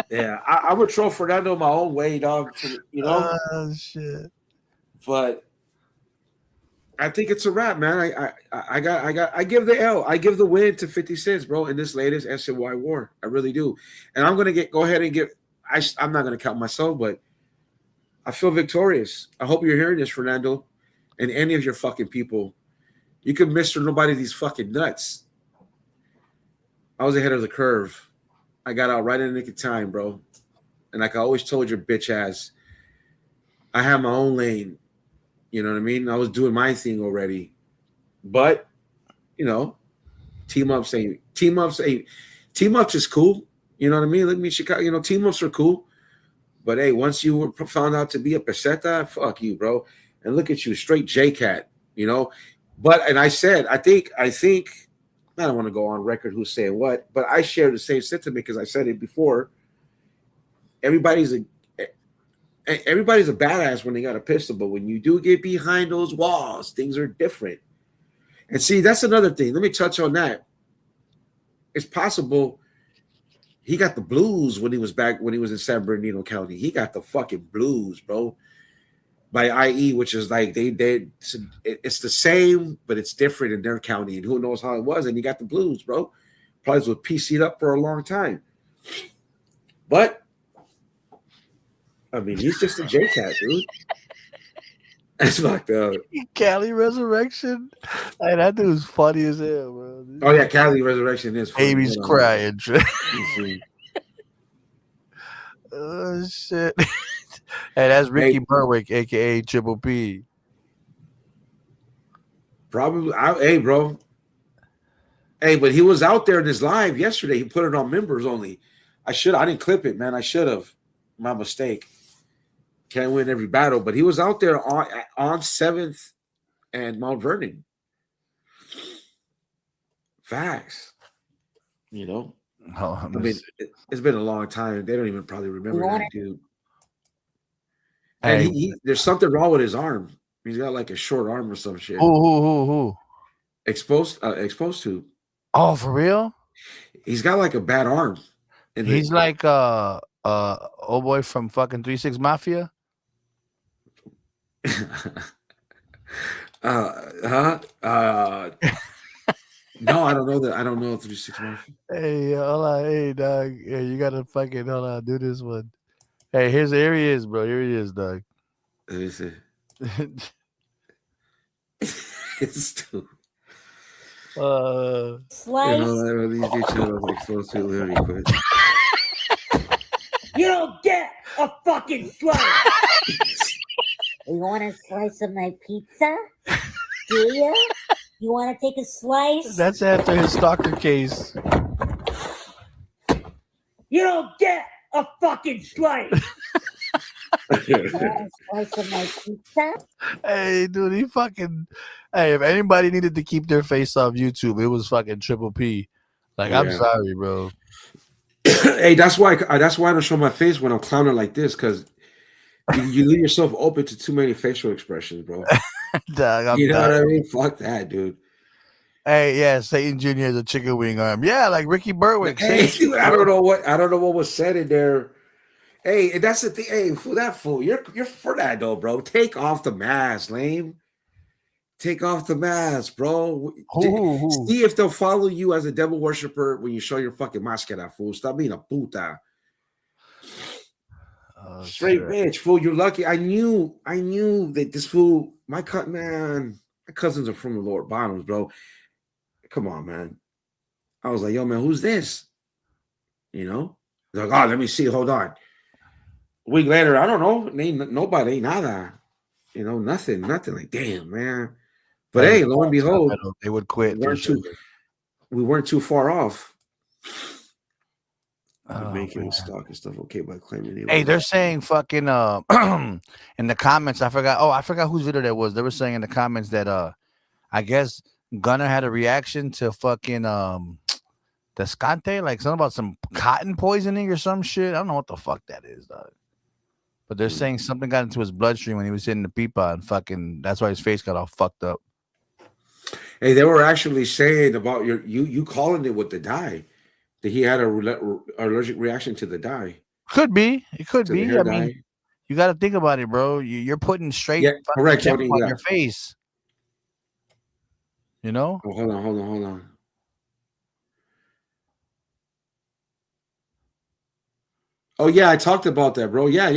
Yeah, I would troll Fernando my own way, dog. You know. Oh shit. But I think it's a wrap, man. I give the L. I give the win to 50 Cent, bro, in this latest SNY war. I really do. And I'm gonna go ahead and give. I'm not gonna count myself, but I feel victorious. I hope you're hearing this, Fernando, and any of your fucking people. You can Mr. Nobody these fucking nuts. I was ahead of the curve. I got out right in the nick of time, bro. And like I always told your bitch ass, I have my own lane. You know what I mean? I was doing my thing already. But, you know, team ups is cool. You know what I mean? Let me Chicago, you know, team ups are cool. But hey, once you were found out to be a peseta, fuck you, bro. And look at you, straight J-Cat, you know. But and I said, I think I don't want to go on record who's saying what, but I share the same sentiment because I said it before. Everybody's everybody's a badass when they got a pistol, but when you do get behind those walls, things are different. And see, that's another thing. Let me touch on that. It's possible he got the blues when he was in San Bernardino County. He got the fucking blues, bro. By IE, which is like it's the same, but it's different in their county, and who knows how it was. And you got the blues, bro. Probably was PC'd up for a long time. But I mean, he's just a J Cat, dude. That's fucked up. Cali Resurrection. Hey, that dude's funny as hell, bro. Oh yeah, Cali Resurrection is funny. Baby's crying. Oh shit. Hey, that's Ricky Berwick, aka Triple P. Probably. Hey, bro. Hey, but he was out there in his live yesterday. He put it on members only. I didn't clip it, man. I should have. My mistake. Can't win every battle, but he was out there on 7th and Mount Vernon. Facts. You know? Oh, I mean, it's been a long time. They don't even probably remember that dude. And there's something wrong with his arm. He's got like a short arm or some shit. Who? Exposed to. Oh, for real? He's got like a bad arm. He's like old boy from fucking 3-6 Mafia. No, I don't know that. I don't know 3-6 Mafia. Hey, hold on. Hey, dog. Yeah, you gotta fucking hold on. Do this one. Hey, here he is, bro. Here he is, dog. Let me see. It's too. Slice. You don't get a fucking slice. You want a slice of my pizza? Do you? You want to take a slice? That's after his stalker case. You don't get a fucking slice. You want a slice of my pizza? Hey, dude, he fucking. Hey, if anybody needed to keep their face off YouTube, it was fucking Triple P. Like, I'm sorry, bro. Hey, that's why I don't show my face when I'm clowning like this, because you leave yourself open to too many facial expressions, bro. Dog, you know what I mean? Fuck that, dude. Hey, yeah, Satan Jr. has a chicken wing arm. Yeah, like Ricky Berwick. Hey, dude, I don't know what was said in there. Hey, and that's the thing. Hey, fool, you're for that though, bro. Take off the mask, lame. Take off the mask, bro. See if they'll follow you as a devil worshiper when you show your fucking máscara, fool. Stop being a puta. Oh, straight bitch, fool. You're lucky. I knew that this fool, my cousins are from the lower bottoms, bro. Come on, man. I was like, yo, man, who's this? You know? They're like, oh, let me see. Hold on. A week later, I don't know. Ain't nobody, nada. You know, nothing. Like, damn, man. But hey, lo and behold, they would quit. We weren't too far off. Making stock and stuff okay by claiming. Hey, they're saying fucking in the comments. I forgot whose video that was. They were saying in the comments that I guess Gunner had a reaction to fucking Descante, like something about some cotton poisoning or some shit. I don't know what the fuck that is, dog. But they're saying something got into his bloodstream when he was hitting the pipa, and fucking that's why his face got all fucked up. Hey, they were actually saying about you calling it with the dye, that he had a allergic reaction to the dye. Could be. It could be. I mean, you got to think about it, bro. You're putting straight correct on your face. You know? Oh, hold on. Oh yeah, I talked about that, bro. Yeah.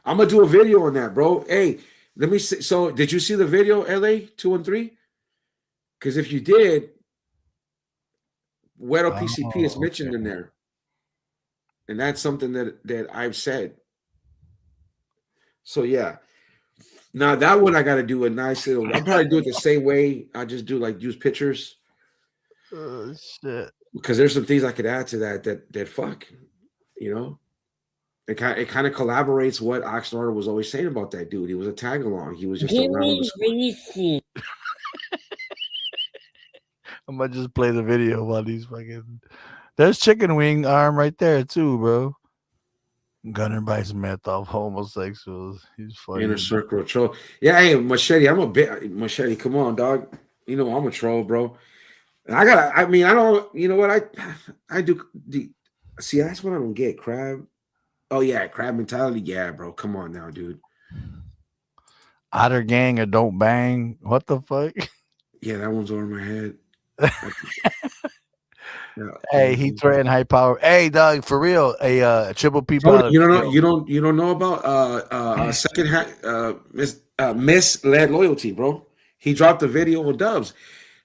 I'm gonna do a video on that, bro. Hey, let me see. So, did you see the video, LA 213? Because if you did, Wedo PCP is mentioned in there, and that's something that I've said. So yeah. Now that one I got to do a nice little. I'll probably do it the same way. I just use pictures. Oh shit! Because there's some things I could add to that fuck. You know, it kind of collaborates what Oxnard was always saying about that dude. He was a tag along. He was just around. I'm gonna just play the video while he's fucking. There's chicken wing arm right there too, bro. Gunner buys meth off homosexuals. He's funny. Inner circle of troll. Yeah, hey, Machete, I'm a bit Machete. Come on, dog. You know I'm a troll, bro. And I mean, I don't. You know what? I do. See, that's what I don't get. Crab. Oh yeah, crab mentality. Yeah, bro. Come on now, dude. Otter gang or don't bang. What the fuck? Yeah, that one's over my head. Yeah, Hey, he threatened high power. Hey, Doug, for real, a triple P Tony, pilot. you don't know about second hand misled loyalty, bro. He dropped a video on Dubs.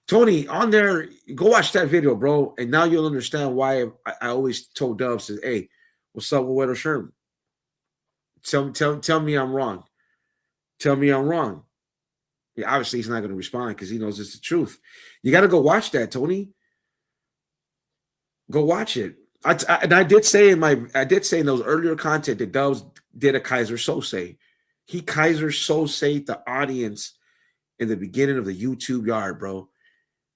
Tony, on there, go watch that video, bro, and now you'll understand why I always told Dubs, "Hey, what's up with Weather Sherman? Tell me I'm wrong. Tell me I'm wrong." Yeah, obviously he's not going to respond because he knows it's the truth. You got to go watch that, Tony. Go watch it. I did say in those earlier content that Dubs did a Kaiser Sose. He Kaiser Sose the audience in the beginning of the YouTube yard, bro.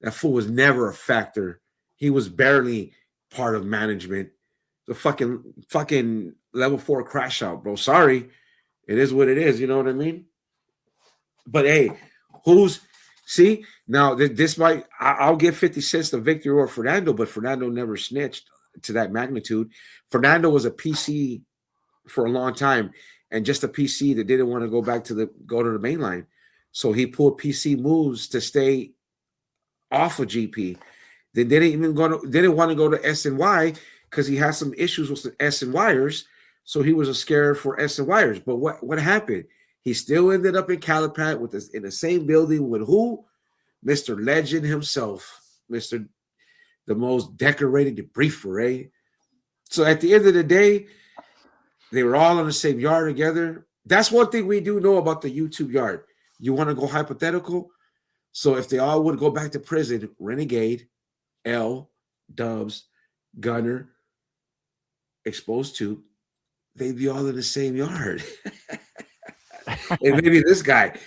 That fool was never a factor. He was barely part of management. The fucking level 4 crash out, bro. Sorry. It is what it is. You know what I mean? But hey, see, now this might, I'll give 50 cents to Victor or Fernando, but Fernando never snitched to that magnitude. Fernando was a PC for a long time and just a PC that didn't want to go to the main line. So he pulled PC moves to stay off of GP. Then didn't want to go to SNY because he had some issues with the SNYers. So he was scared for SNYers. But what happened? He still ended up in Calipat in the same building with who? Mr. Legend himself, Mr. the most decorated briefer, eh? So at the end of the day, they were all in the same yard together. That's one thing we do know about the YouTube yard. You want to go hypothetical? So if they all would go back to prison, Renegade, L, Dubs, Gunner, Exposed to, they'd be all in the same yard. And maybe this guy.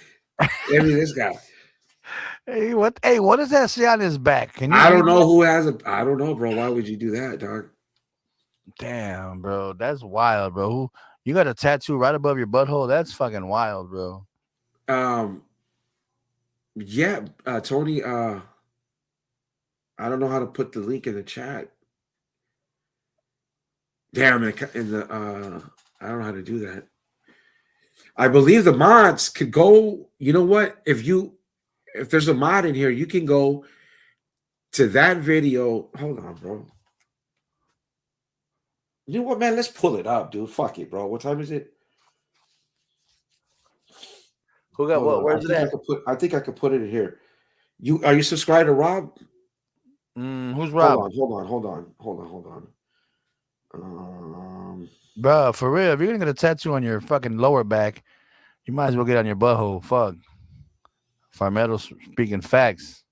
Hey, what? Hey, what does that say on his back? I don't know who has a. I don't know, bro. Why would you do that, dog? Damn, bro, that's wild, bro. You got a tattoo right above your butthole? That's fucking wild, bro. Yeah, Tony. I don't know how to put the link in the chat. Damn, I don't know how to do that. I believe the mods could go. You know what? If there's a mod in here, you can go to that video. Hold on, bro. You know what, man? Let's pull it up, dude. Fuck it, bro. What time is it? Who got what? Where's it at? I think I could put it in here. Are you subscribed to Rob? Who's Rob? Hold on. Bro, for real, if you're gonna get a tattoo on your fucking lower back, you might as well get on your butthole. Fuck. Fernando speaking facts.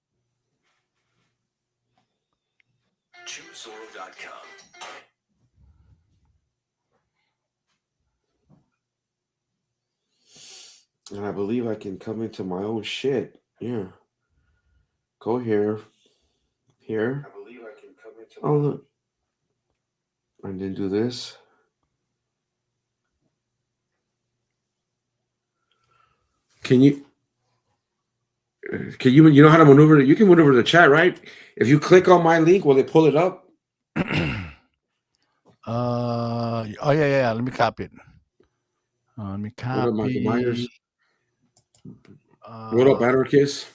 And I believe I can come into my own shit. Yeah. Go here. Here. I believe I can come into my own. Look. And then do this. Can you know how to maneuver? You can maneuver the chat, right? If you click on my link, will it pull it up? Oh yeah. Let me copy it. Let me copy. What up, Michael Myers? What up, Anarchist?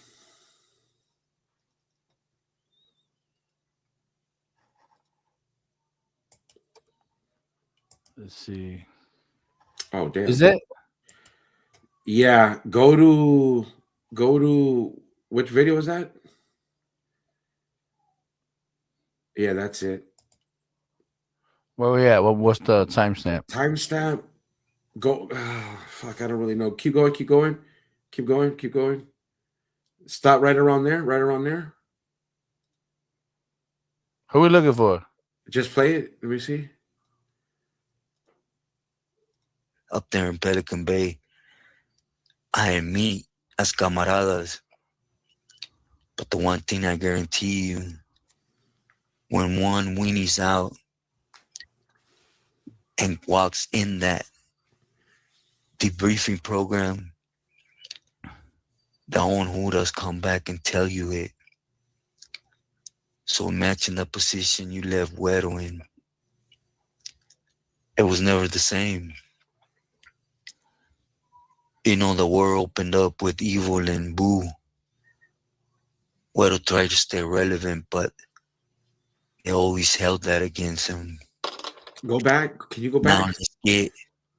Let's see. Oh damn! Is it? Yeah. Go to which video is that? Yeah, that's it. Where we at? What's the timestamp? Timestamp. Go. Fuck, I don't really know. Keep going. Stop right around there. Who we looking for? Just play it. Let me see. Up there in Pelican Bay, I and me as camaradas. But the one thing I guarantee you, when one weenie's out, and walks in that debriefing program, the own Judas come back and tell you it. So imagine the position you left Güero in. It was never the same. The world opened up with evil and boo. Güero tried to stay relevant, but they always held that against him. Go back. Can you go Now back? let's get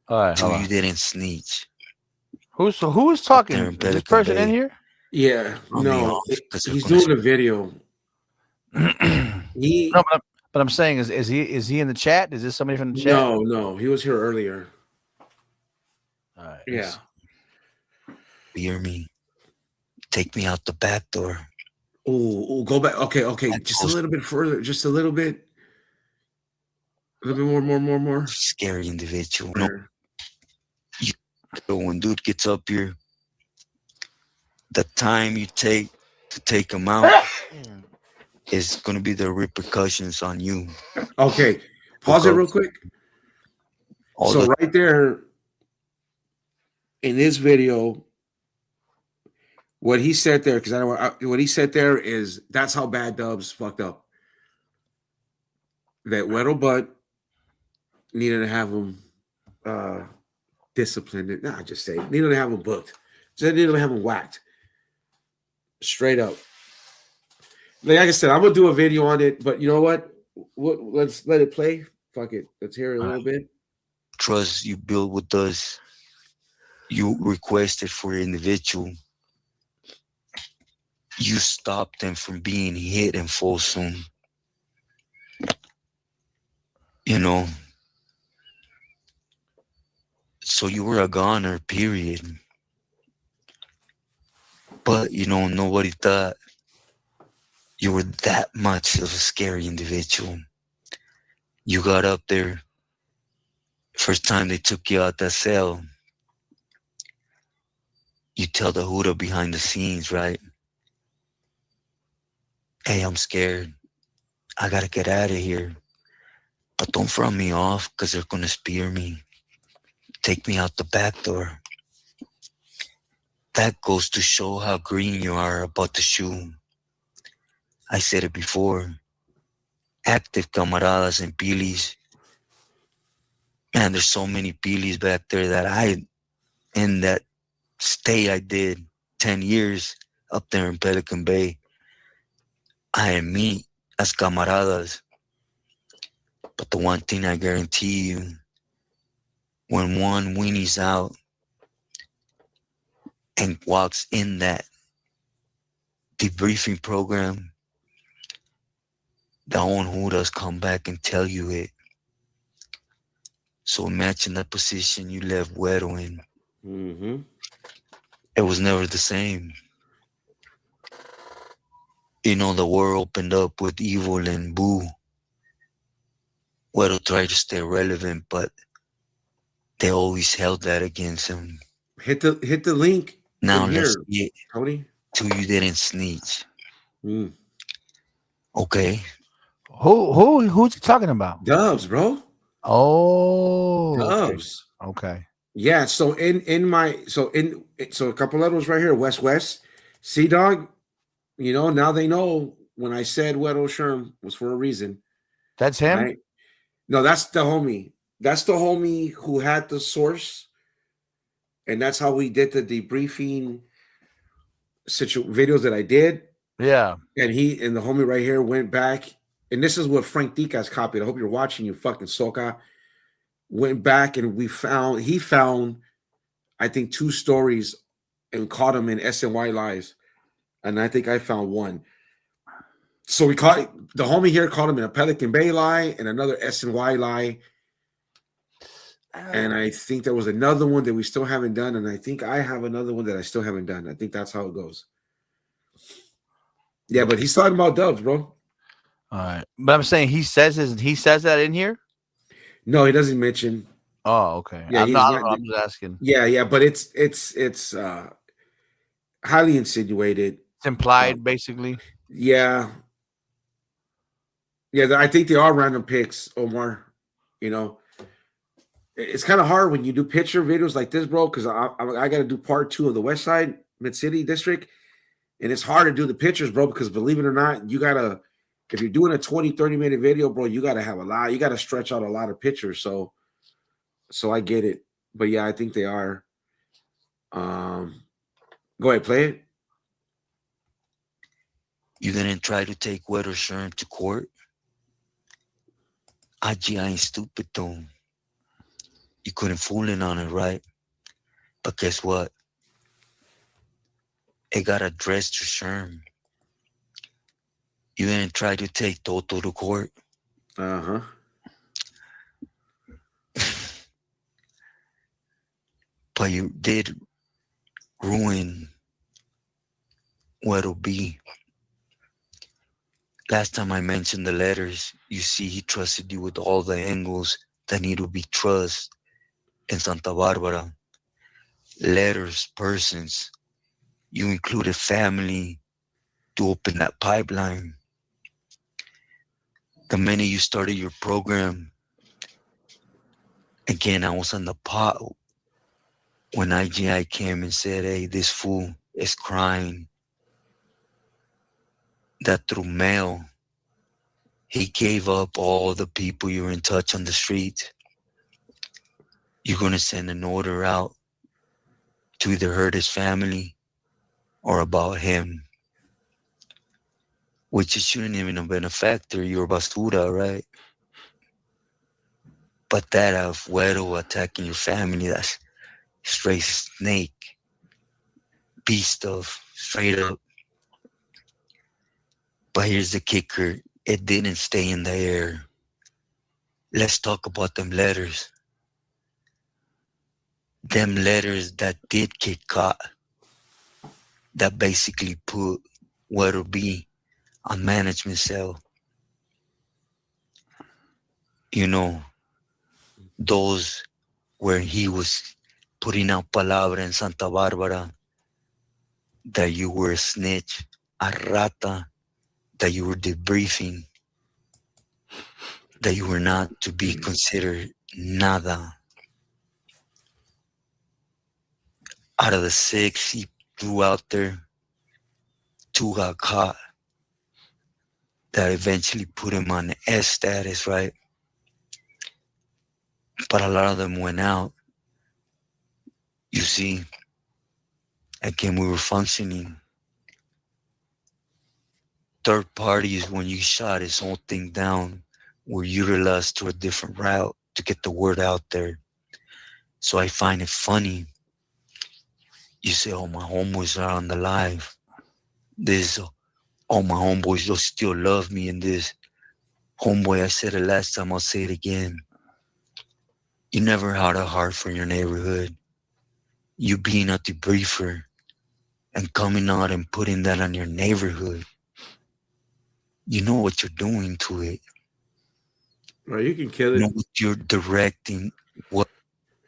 All right, to hold you on. didn't snitch. Who is there talking? in Is this Pelican person in Bay. here? Yeah. Throw me No. off 'cause they're He's gonna doing a video. He No, but I'm saying is he in the chat? Is this somebody from the chat? no. He was here earlier. All right. Yeah. hear me. Take me out the back door. Oh, go back. Okay. That Just a goes- little bit further. Just a little bit. A little bit more. Scary individual. Where- So when dude gets up here, the time you take to take him out is gonna be the repercussions on you. Okay. Pause it Look real up. quick. All So the right there in this video, what he said there, because what he said there is that's how bad Dubs fucked up. That Weddle Butt needed to have him disciplined. Nah, just say needed to have him booked. Just needed to have him whacked. Straight up. Like I said, I'm gonna do a video on it, but you know what? Let's let it play. Fuck it. Let's hear it a little bit. trust you build with us, you requested for your individual. You stopped them from being hit in Folsom. So you were a goner, period. But nobody thought you were that much of a scary individual. You got up there. First time they took you out that cell, you tell the Huda behind the scenes, right? Hey, I'm scared. I gotta get out of here. But don't front me off, because they're gonna spear me. Take me out the back door. That goes to show how green you are about the shoe. I said it before. Active camaradas and pilis. Man, there's so many pilis back there that in that stay I did 10 years up there in Pelican Bay, I meet as camaradas. But the one thing I guarantee you, when one weenies out and walks in that debriefing program, the own Judas come back and tell you it. So imagine the position you left Güero in. Mm-hmm. It was never the same. The world opened up with evil and boo. Güero tried to stay relevant, but they always held that against him. Hit the link. Now in let's here, get Tony. to you didn't snitch. Mm. Okay. Who's he talking about? Dubs, bro. Oh, Dubs. okay. Yeah. So so a couple letters right here. West. Sea Dog. Now they know when I said Weddle Sherm was for a reason. That's him. Right? No, that's the homie. That's the homie who had the source, and that's how we did the debriefing videos that I did. Yeah. And the homie right here went back, and this is what Frank Dicas copied. I hope you're watching, you fucking soca. Went back and he found, I think, 2 stories and caught him in SNY lies. And I think I found one. So we caught the homie here, caught him in a Pelican Bay lie and another SNY lie. And I think there was another one that we still haven't done. And I think I have another one that I still haven't done. I think that's how it goes. Yeah, but he's talking about Dubs, bro. All right. But I'm saying he says that in here? No, he doesn't mention. Oh, okay. Yeah, I'm just asking. Yeah, but it's highly insinuated. It's implied, basically. Yeah. Yeah, I think they are random picks, Omar. it's kind of hard when you do picture videos like this, bro, because I got to do part 2 of the West Side Mid City District, and it's hard to do the pictures, bro, because believe it or not, you gotta, if you're doing a 20-30 minute video, bro, you gotta have a lot, you gotta stretch out a lot of pictures. So I get it, but yeah, I think they are. Go ahead, play it. You didn't try to take Wetter Sherm to court? IG ain't stupid though. You couldn't fool it on it, right? But guess what? It got addressed to Sherm. You didn't try to take Toto to court? Uh-huh. But you did ruin what'll be. Last time I mentioned the letters, you see he trusted you with all the angles that need to be trust in Santa Barbara. Letters, persons. You included family to open that pipeline. The minute you started your program, again, I was on the pot when IGI came and said, hey, this fool is crying that through mail, he gave up all the people you were in touch on the street. You're going to send an order out to either hurt his family or about him, which it shouldn't even have been a factor. You're basura, right? But that of Güero attacking your family, that's straight snake, beast stuff, straight up. But here's the kicker. It didn't stay in the air. Let's talk about them letters. Them letters that did get caught, that basically put Güero B on management cell. You know, those where he was putting out palabra in Santa Barbara that you were a snitch, a rata, that you were debriefing, that you were not to be considered nada. Out of the 6 he threw out there, 2 got caught. That eventually put him on S status, right? But a lot of them went out. You see, again, we were functioning. Third parties, when you shot his whole thing down, were utilized to a different route to get the word out there. So I find it funny. You say, oh, my homeboys are on the live. This, oh, my homeboys, they'll still love me in this. Homeboy, I said it last time, I'll say it again. You never had a heart for your neighborhood. You being a debriefer and coming out and putting that on your neighborhood. You know what you're doing to it. Well, you can kill it. You know what you're directing. What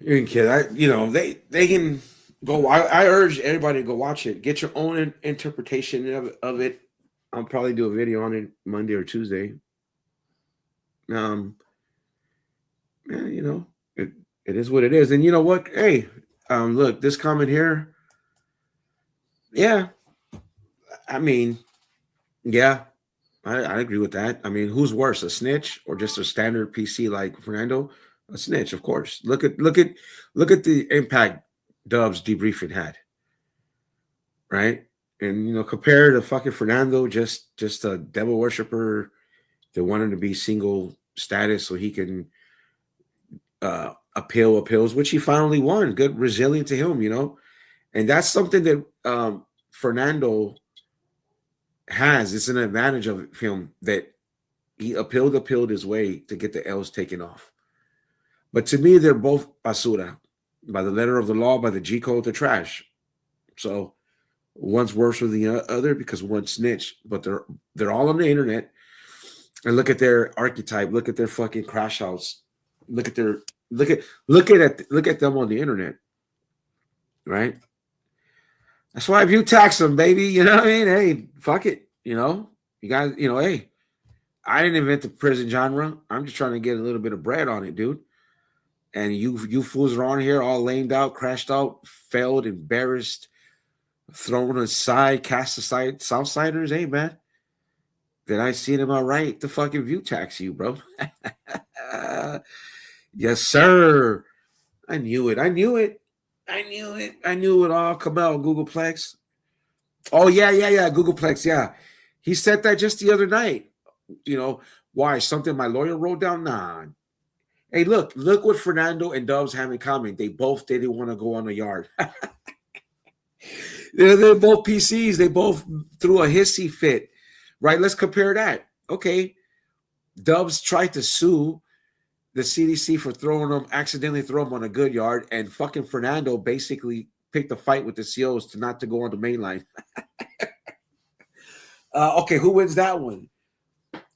You can kill it. You know, they can go. I urge everybody to go watch it. Get your own interpretation of it. I'll probably do a video on it Monday or Tuesday. Man, you know, it is what it is. And you know what? Hey, look, this comment here. Yeah. I mean, yeah, I agree with that. I mean, who's worse, a snitch or just a standard PC like Fernando? A snitch, of course. Look at the impact Dub's debriefing had. Right? And you know, compare to fucking Fernando, just a devil worshiper that wanted to be single status so he can appeals, which he finally won. Good, resilient to him, you know. And that's something that Fernando has. It's an advantage of him that he appealed his way to get the L's taken off. But to me, they're both basura. By the letter of the law, by the G code, they're trash. So one's worse than the other because one's snitch, but they're all on the internet. And look at their archetype. Look at their fucking crash outs. Look at them on the internet, right? That's why if you tax them, baby, you know what I mean? Hey, fuck it, you know. You guys, you know, hey, I didn't invent the prison genre. I'm just trying to get a little bit of bread on it, dude. and you fools are on here all lamed out, crashed out, failed, embarrassed, thrown aside, cast aside, Southsiders. Hey man, then I seen him all right to fucking view tax you, bro. Yes, sir. I knew it. I knew it. I knew it. I knew it all. Come out, Googleplex. Oh, yeah. Googleplex, yeah. He said that just the other night. You know, why? Something my lawyer wrote down? Nah. Hey, look what Fernando and Dubs have in common. They both didn't want to go on the yard. They're both PCs. They both threw a hissy fit. Right? Let's compare that. Okay. Dubs tried to sue the CDC for accidentally throwing him on a good yard, and fucking Fernando basically picked a fight with the COs not to go on the main line. Okay, who wins that one?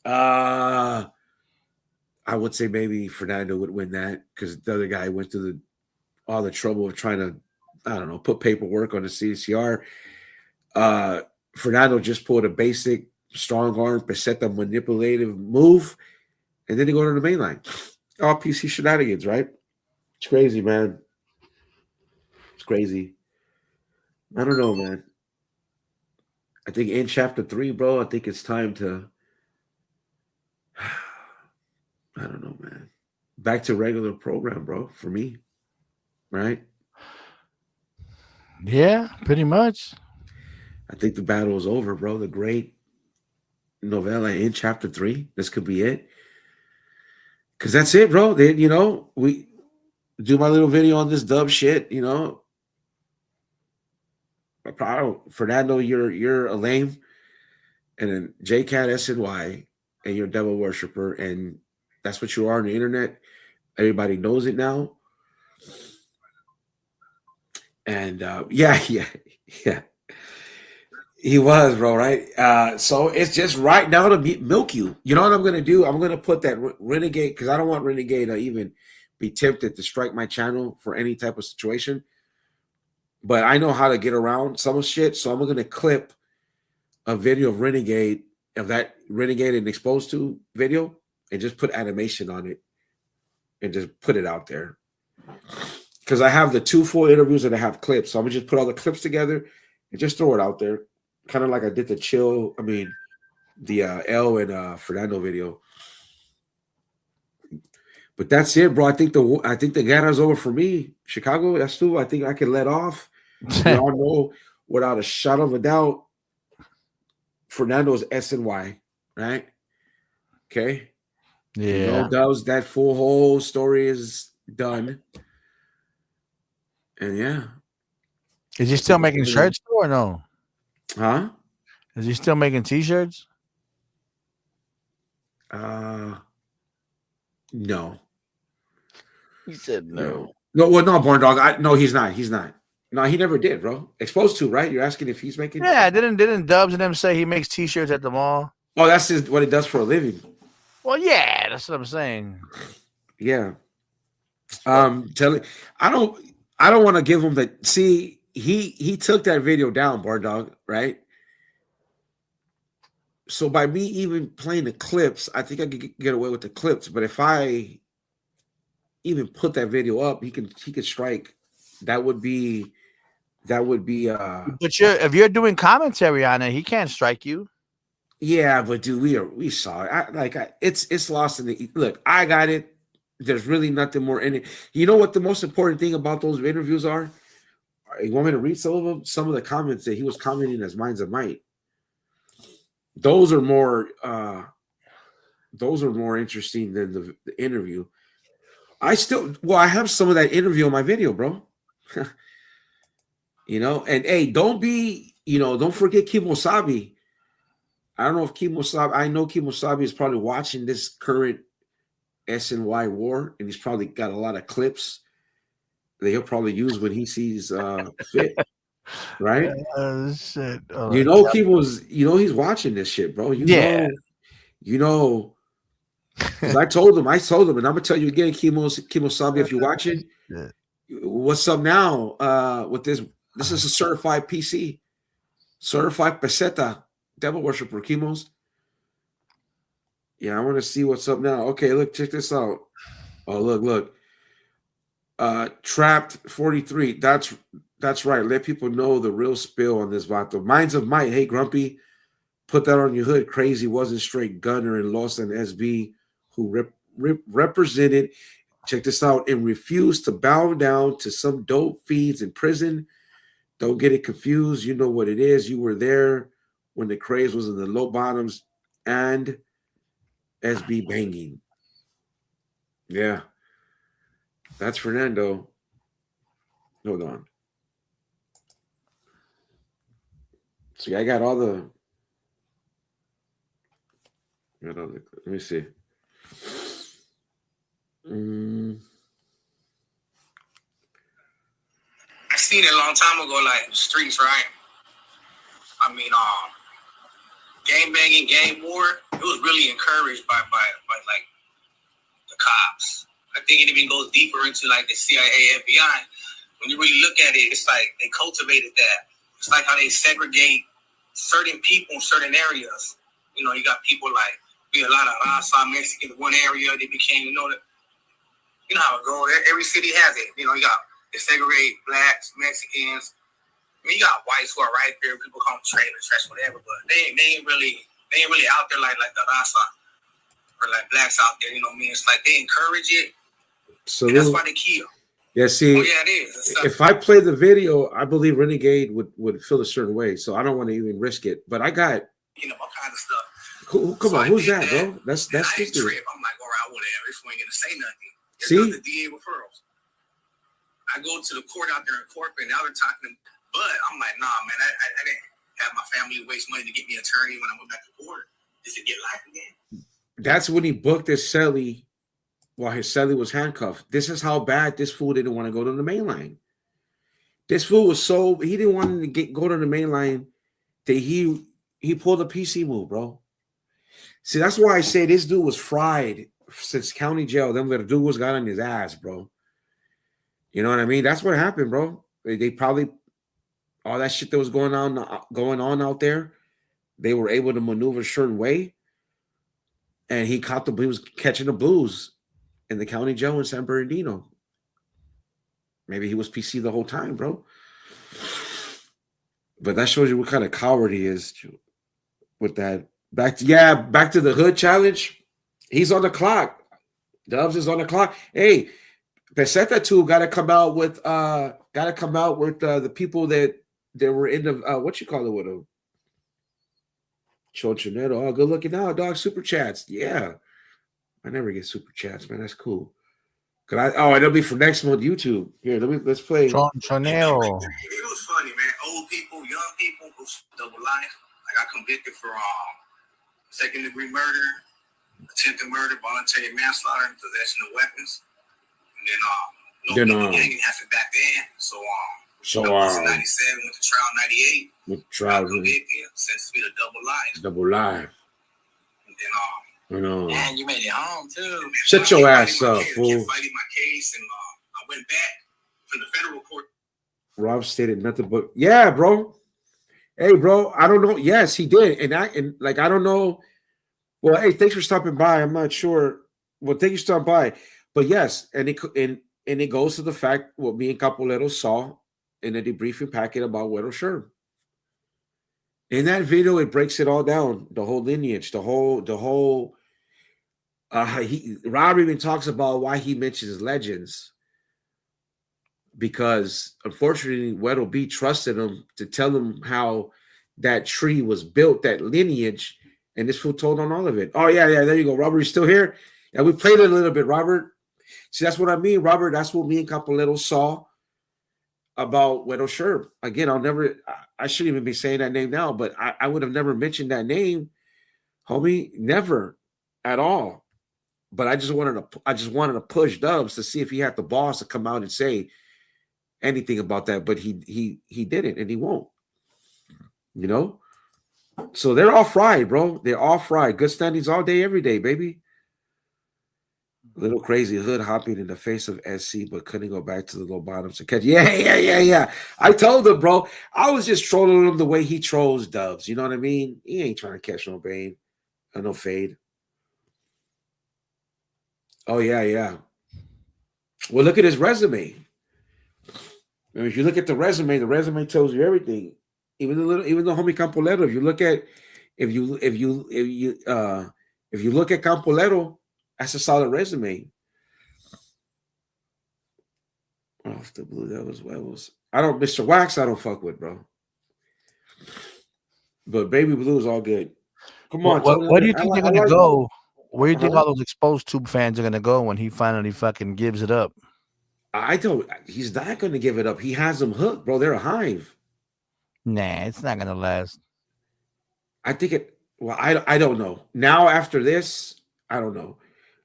I would say maybe Fernando would win that because the other guy went through all the trouble of trying to, I don't know, put paperwork on the CCR. Fernando just pulled a basic strong arm, peseta manipulative move, and then he go to the main line. All PC shenanigans, right? It's crazy, man. It's crazy. I don't know, man. I think in chapter 3, bro, I think it's time to, I don't know, man. Back to regular program, bro, for me. Right? Yeah, pretty much. I think the battle is over, bro. The great novella in chapter 3. This could be it. Because that's it, bro. Then, we do my little video on this dub shit, Fernando, you're a lame, and then JCat SNY, and you're a devil worshiper, and that's what you are on the internet. Everybody knows it now. And yeah. He was, bro, right? So it's just right now to milk you. You know what I'm going to do? I'm going to put that Renegade, because I don't want Renegade to even be tempted to strike my channel for any type of situation. But I know how to get around some of shit. So I'm going to clip a video of Renegade, of that Renegade and Exposed to video, and just put animation on it and just put it out there. Because I have the 2 full interviews and I have clips. So I'm going to just put all the clips together and just throw it out there. Kind of like I did the L and Fernando video. But that's it, bro. I think the guerra's over for me. Chicago, that's too. I think I can let off. We all know without a shot of a doubt, Fernando's SNY, right? Okay. Yeah. That full whole story is done. And yeah. Is he still making shirts or no? Huh? Is he still making t-shirts? No. He said no. No, well, no, Born Dog. No, he's not. He's not. No, he never did, bro. Exposed to, right? You're asking if he's making. Yeah, didn't Dubs and them say he makes t-shirts at the mall? Oh, that's what he does for a living. Well, yeah, that's what I'm saying. Yeah. I don't want to give him the. See, he took that video down, Born Dog, right? So by me even playing the clips, I think I could get away with the clips. But if I even put that video up, he could strike. That would be. But if you're doing commentary on it, he can't strike you. Yeah, but dude, we saw it. It's lost in the look. I got it. There's really nothing more in it. You know what the most important thing about those interviews are? You want me to read some of them? Some of the comments that he was commenting as Minds of Might. Those are more interesting than the interview. I have some of that interview on my video, bro. And hey, don't forget Kimosabi. I don't know if I know Kimosabi is probably watching this current SNY war, and he's probably got a lot of clips that he'll probably use when he sees fit. Right? Shit. He's watching this shit, bro. Because I told him, and I'm gonna tell you again, Kimosabi, if you're watching, what's up now? With this is a certified PC, certified peseta, devil worshiper, Kimos. Yeah, I want to see what's up now. Okay, look, check this out. Oh, look. Trapped 43. That's right. Let people know the real spill on this vato. Minds of Might. Hey, Grumpy, put that on your hood. Crazy wasn't straight gunner and lost an SB who represented. Check this out and refused to bow down to some dope fiends in prison. Don't get it confused. You know what it is. You were there when the craze was in the low bottoms and SB banging. Yeah. That's Fernando. Hold on. See, I got all the. Let me see. I seen it a long time ago, like streets, right? I mean, gang banging, gang war. It was really encouraged by like the cops. I think it even goes deeper into like the CIA, FBI. When you really look at it, it's like they cultivated that. It's like how they segregate certain people in certain areas. You know, you got people like a lot of Rasa Mexicans in one area. They became, you know how it goes. Every city has it. You know, you got they segregate blacks, Mexicans. I mean, you got whites who are right there. People call them trailer, trash, whatever. But they ain't really out there like the Rasa or like blacks out there. You know what I mean? It's like they encourage it. So that's why they kill. Yeah, see, yeah, it is. If I play the video, I believe Renegade would feel a certain way. So I don't want to even risk it. But I got all kind of stuff. Come on, who's that, bro? That's I this dude. I'm like, all right, whatever. This one ain't gonna say nothing. See, the DA referrals. I go to the court out there in Corporate, now they're talking, but I'm like, nah, man, I didn't have my family waste money to get me an attorney when I went back to court just to get life again. That's when he booked his celly while his celly was handcuffed. This is how bad this fool didn't want to go to the main line. This fool was so he didn't want to go to the main line that he pulled a PC move, bro. See, that's why I say this dude was fried since county jail. Them little dude was got on his ass, bro. You know what I mean? That's what happened, bro. They probably all that shit that was going on out there. They were able to maneuver a certain way, and he was catching the blues in the county jail in San Bernardino. Maybe he was PC the whole time, bro. But that shows you what kind of coward he is with that. Back to the hood challenge. He's on the clock. Dubs is on the clock. Hey, Peseta too got to come out with the people that were in the what you call it with him. Chonchinero. Oh, good looking out, dog. Super chats. Yeah. I never get super chats, man. That's cool. It'll be for next month YouTube. Here, let's play. Chonero. It was funny, man. Old people, young people, double life. I got convicted for second-degree murder, attempted murder, voluntary manslaughter, and possession of weapons. And then gang happened back then. So I was in 97, went to trial 98. With trial convicted, sentenced me to double life. Double life. And then man, you made it home too. Shut your ass up, fool. Fighting my case, and I went back from the federal court. Rob stated nothing but yeah, bro. Hey, bro, I don't know. Yes, he did, and I don't know. Well, hey, thanks for stopping by. I'm not sure. Well, thank you for stopping by. But yes, and it goes to the fact what me and Capolero saw in the debriefing packet about Weddle Sherm. In that video, it breaks it all down. The whole lineage, the whole. Rob even talks about why he mentions legends. Because unfortunately, Weddle B trusted him to tell him how that tree was built, that lineage, and this fool told on all of it. Oh, yeah, there you go. Robert, you still here? Yeah, we played it a little bit, Robert. See, that's what I mean, Robert. That's what me and Capolero saw about Weddle Sherm. Again, I shouldn't even be saying that name now, but I would have never mentioned that name, homie. Never at all. But I just wanted to push Dubs to see if he had the balls to come out and say anything about that, but he didn't, and he won't. You know? So they're all fried, bro. They're all fried. Good standings all day, every day, baby. Little crazy hood hopping in the face of SC, but couldn't go back to the low bottoms to catch. Yeah. I told him, bro. I was just trolling him the way he trolls Dubs. You know what I mean? He ain't trying to catch no bane or no fade. Oh, yeah. Well, look at his resume. And if you look at the resume tells you everything. Even the homie Campoleto. If you look at Campoleto, that's a solid resume. Off the Blue Devils Huevos. Mr. Wax, I don't fuck with, bro. But Baby Blue is all good. Come on, Tony. Where do you think they're gonna go? Where do you think Uh-huh. all those exposed tube fans are gonna go when he finally fucking gives it up? I don't. He's not going to give it up. He has them hooked, bro. They're a hive. Nah, it's not gonna last. I think it. Well, I don't know. Now after this, I don't know.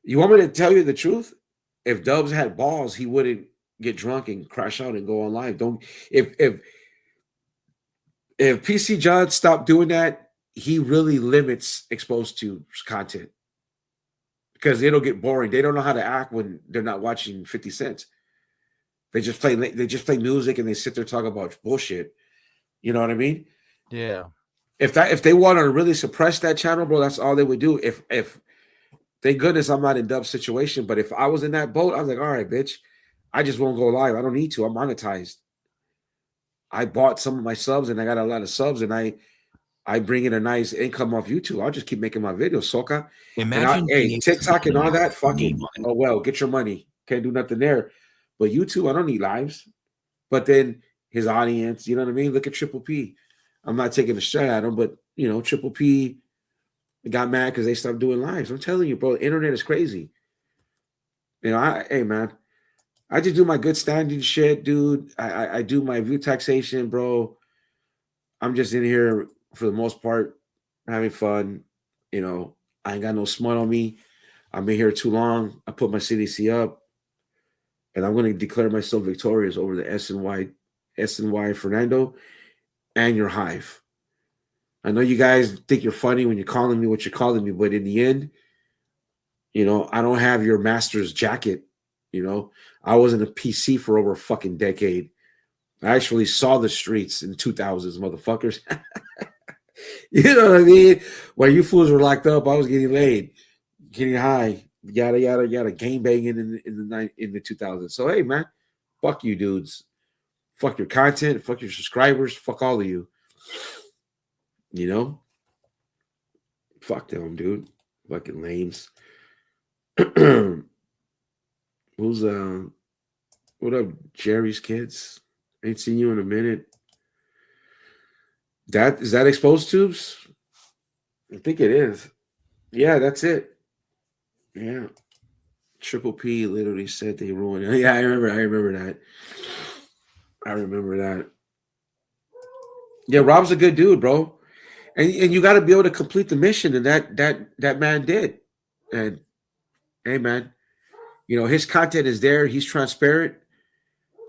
You want me to tell you the truth? If Dubs had balls, he wouldn't get drunk and crash out and go on live. Don't. If PC John stopped doing that, he really limits exposed to content because it'll get boring. They don't know how to act when they're not watching 50 Cent. They just play music and they sit there talk about bullshit. You know what I mean? Yeah. If they want to really suppress that channel, bro, that's all they would do. If thank goodness I'm not in Dub's situation, but if I was in that boat, I was like, all right, bitch, I just won't go live. I don't need to. I'm monetized. I bought some of my subs and I got a lot of subs and I bring in a nice income off YouTube. I'll just keep making my videos, Soca. Imagine Hey, TikTok and all that, fuck it. Oh well, get your money. Can't do nothing there. But YouTube, I don't need lives. But then his audience, you know what I mean? Look at Triple P. I'm not taking a shot at him, but Triple P got mad because they stopped doing lives. I'm telling you, bro, the internet is crazy. Hey man, I just do my good standing shit, dude. I do my view taxation, bro. I'm just in here for the most part having fun. I ain't got no smut on me. I've been here too long. I put my CDC up, and I'm going to declare myself victorious over the SNY Fernando and your hive. I know you guys think you're funny when you're calling me what you're calling me, but in the end, I don't have your master's jacket. I was in a PC for over a fucking decade. I actually saw the streets in 2000s, motherfuckers. You know what I mean? While you fools were locked up, I was getting laid, getting high, yada yada yada, game banging in the 2000s. So hey, man, fuck you, dudes. Fuck your content. Fuck your subscribers. Fuck all of you. Fuck them, dude. Fucking lames. Who's what up, Jerry's kids? Ain't seen you in a minute. Is that exposed tubes? I think it is. Yeah, that's it. Yeah. Triple P literally said they ruined it. Yeah, I remember that. I remember that. Yeah, Rob's a good dude, bro. And you got to be able to complete the mission, and that man did. And hey, man, his content is there. He's transparent.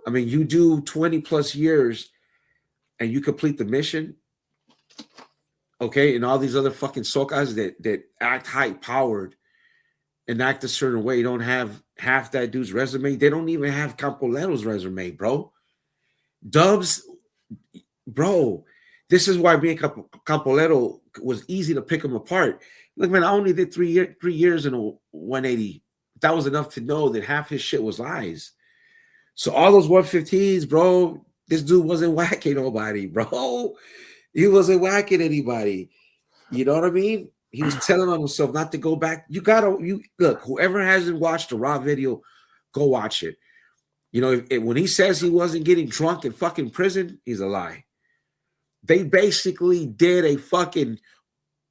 I mean, you do 20 plus years and you complete the mission. Okay, and all these other fucking socas that act high powered and act a certain way don't have half that dude's resume. They don't even have Campoleto's resume, bro. Dubs, bro. This is why being Campoleto was easy to pick him apart. Look, man, I only did 3 years in a 180. That was enough to know that half his shit was lies. So all those 115s, bro, this dude wasn't whacking nobody, bro. He wasn't whacking anybody. You know what I mean? He was telling on himself not to go back. You look, whoever hasn't watched the raw video, go watch it. When he says he wasn't getting drunk in fucking prison, he's a lie. They basically did a fucking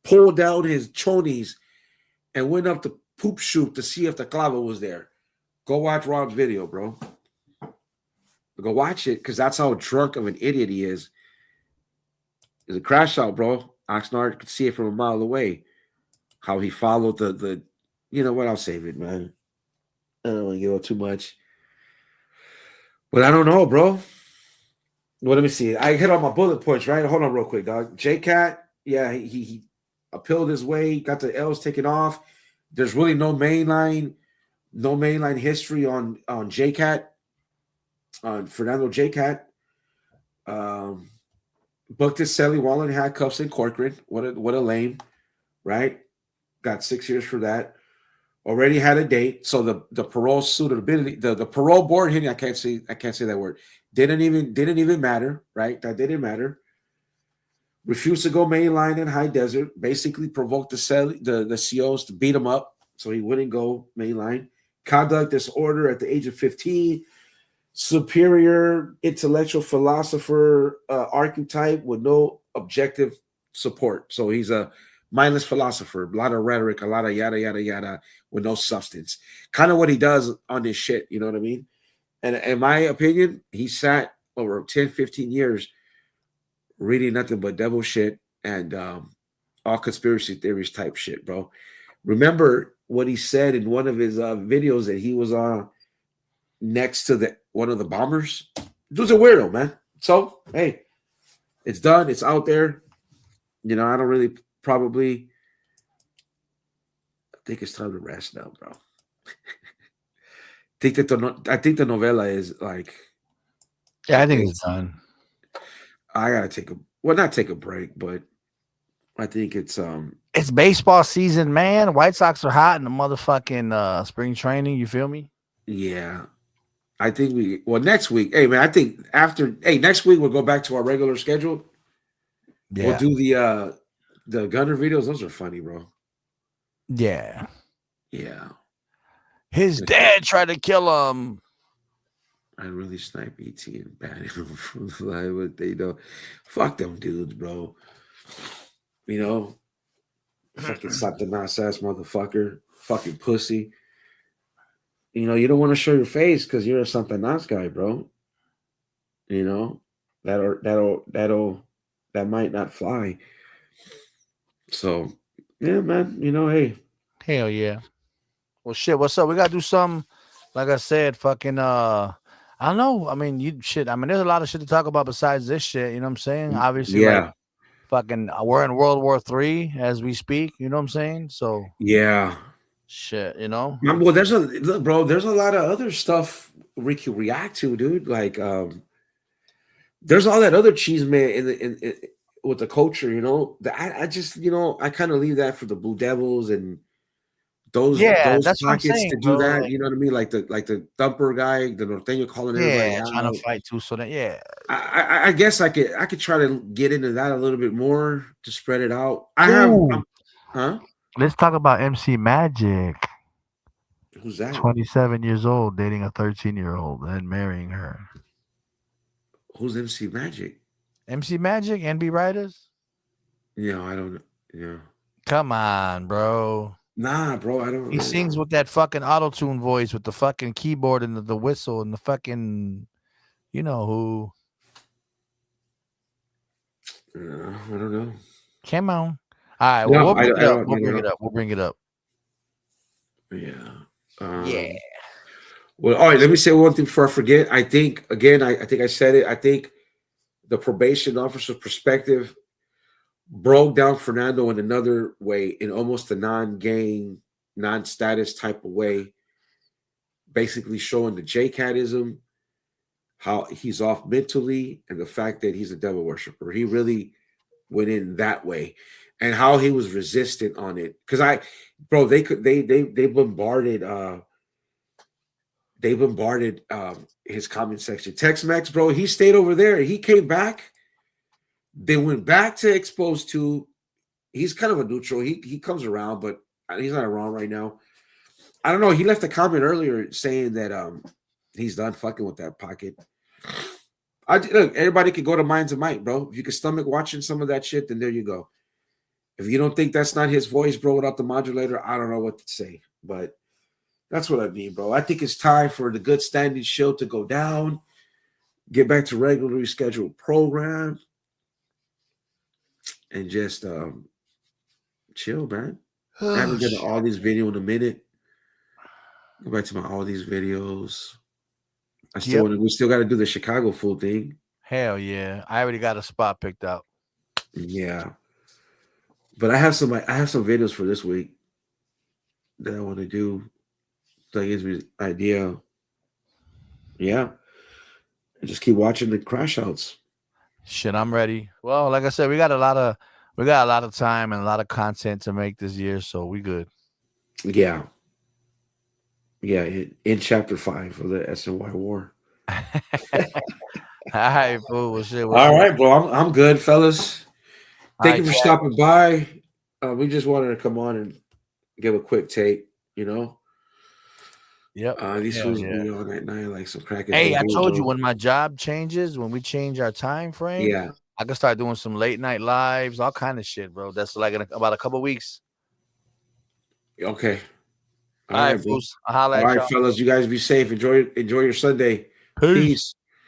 pull down his chonies and went up to poop shoot to see if the clava was there. Go watch Rob's video, bro. Go watch it, because that's how drunk of an idiot he is. It's a crash out, bro. Oxnard could see it from a mile away. How he followed the you know what? I'll save it, man. I don't want to give out too much. But I don't know, bro. Well, let me see. I hit on my bullet points, right? Hold on real quick, dog. J-Cat, yeah, he appealed his way, got the L's taken off. There's really no mainline history on J-Cat, on Fernando J-Cat. Booked his Sally Wallen handcuffs in Corcoran. What a lame, right? Got 6 years for that. already had a date. So the parole suitability, the parole board hearing, I can't say that word. Didn't even matter, right? That didn't matter. Refused to go mainline in high desert. Basically provoked the COs to beat him up, so he wouldn't go mainline. Conduct disorder at the age of 15. Superior intellectual philosopher archetype with no objective support. So he's a mindless philosopher, a lot of rhetoric, a lot of yada yada yada with no substance. Kind of what he does on this shit, you know what I mean? And in my opinion, he sat over 10, 15 years reading nothing but devil shit and all conspiracy theories type shit, bro. Remember what he said in one of his videos that he was next to one of the bombers? Dude's a weirdo, man. So, hey, it's done. It's out there. You know, I don't really probably. I think it's time to rest now, bro. I think the novela is like. Yeah, I think it's done. I gotta not take a break, but I think it's It's baseball season, man. White Sox are hot in the motherfucking spring training. You feel me? Yeah. I think next week. Hey man, I think next week we'll go back to our regular schedule. Yeah. We'll do the Gunner videos. Those are funny, bro. Yeah. Yeah. His dad tried to kill him. I really snipe ET and ban him from live, but they know. Fuck them dudes, bro. You know, fucking Satanas ass motherfucker, fucking pussy. You know, you don't want to show your face because you're a Satanas guy, bro. You know, that might not fly. So, yeah, man. You know, hey. Hell yeah. Well, shit. What's up? We gotta do something. Like I said, fucking. I don't know. I mean, there's a lot of shit to talk about besides this shit. You know what I'm saying? Obviously, yeah. like, fucking, we're in World War III as we speak. You know what I'm saying? So, yeah. Shit, you know. Well, there's a lot of other stuff we can react to, dude. Like, there's all that other cheese man in with the culture, you know. I just, you know, I kind of leave that for the Blue Devils and those that's what I'm pockets saying, to do bro. that. Like, you know what I mean? Like the thumper guy, the Norteño calling everybody out, trying to fight too. So that, I guess I could try to get into that a little bit more to spread it out. Let's talk about MC Magic. Who's that? 27 years old, dating a 13-year-old and marrying her. Who's MC Magic? MC Magic, NB Writers? Yeah, I don't know. Yeah. Come on, bro. Nah, bro, I don't. He sings with that fucking auto-tune voice with the fucking keyboard and the whistle and the fucking, you know who. I don't know. Come on. All right, well, we'll bring it up. We'll bring it up. Yeah. Yeah. Well, all right. Let me say one thing before I forget. I think again. I think I said it. I think the probation officer's perspective broke down Fernando in another way, in almost a non-gang, non-status type of way. Basically, showing the J-Catism, how he's off mentally, and the fact that he's a devil worshiper. He really went in that way, and how he was resistant on it. Because they bombarded. They bombarded his comment section. Tex-Mex, bro, he stayed over there. He came back. They went back to Exposed 2. He's kind of a neutral. He comes around, but he's not around right now. I don't know. He left a comment earlier saying that he's done fucking with that pocket. Look, everybody can go to Minds of Might, bro. If you can stomach watching some of that shit, then there you go. If you don't think that's not his voice, bro, without the modulator, I don't know what to say. But that's what I mean, bro. I think it's time for the Good Standing show to go down, get back to regularly scheduled program, and just chill, man. I haven't done all these videos in a minute. Go back to my all these videos. We still got to do the Chicago full thing. Hell yeah. I already got a spot picked out. Yeah. But I have some videos for this week that I want to do. That gives me an idea. Yeah. And just keep watching the crash outs. Shit, I'm ready. Well, like I said, we got a lot of time and a lot of content to make this year, so we good. Yeah. Yeah, in chapter 5 of the SNY war. All right, fool. Well, shit. All right, bro. I'm good, fellas. All Thank right, you for Jack. stopping by. We just wanted to come on and give a quick take, you know. Yep. These Yeah, fools yeah. be on at night like some crackers. Hey, I do, told you bro. when my job changes, when we change our time frame, Yeah. I can start doing some late night lives, all kind of shit, bro. That's like in about a couple weeks. Okay. All right, All right, bro. fools. I'll holla All at right, y'all. fellas. You guys be safe. Enjoy your Sunday. Peace. Peace.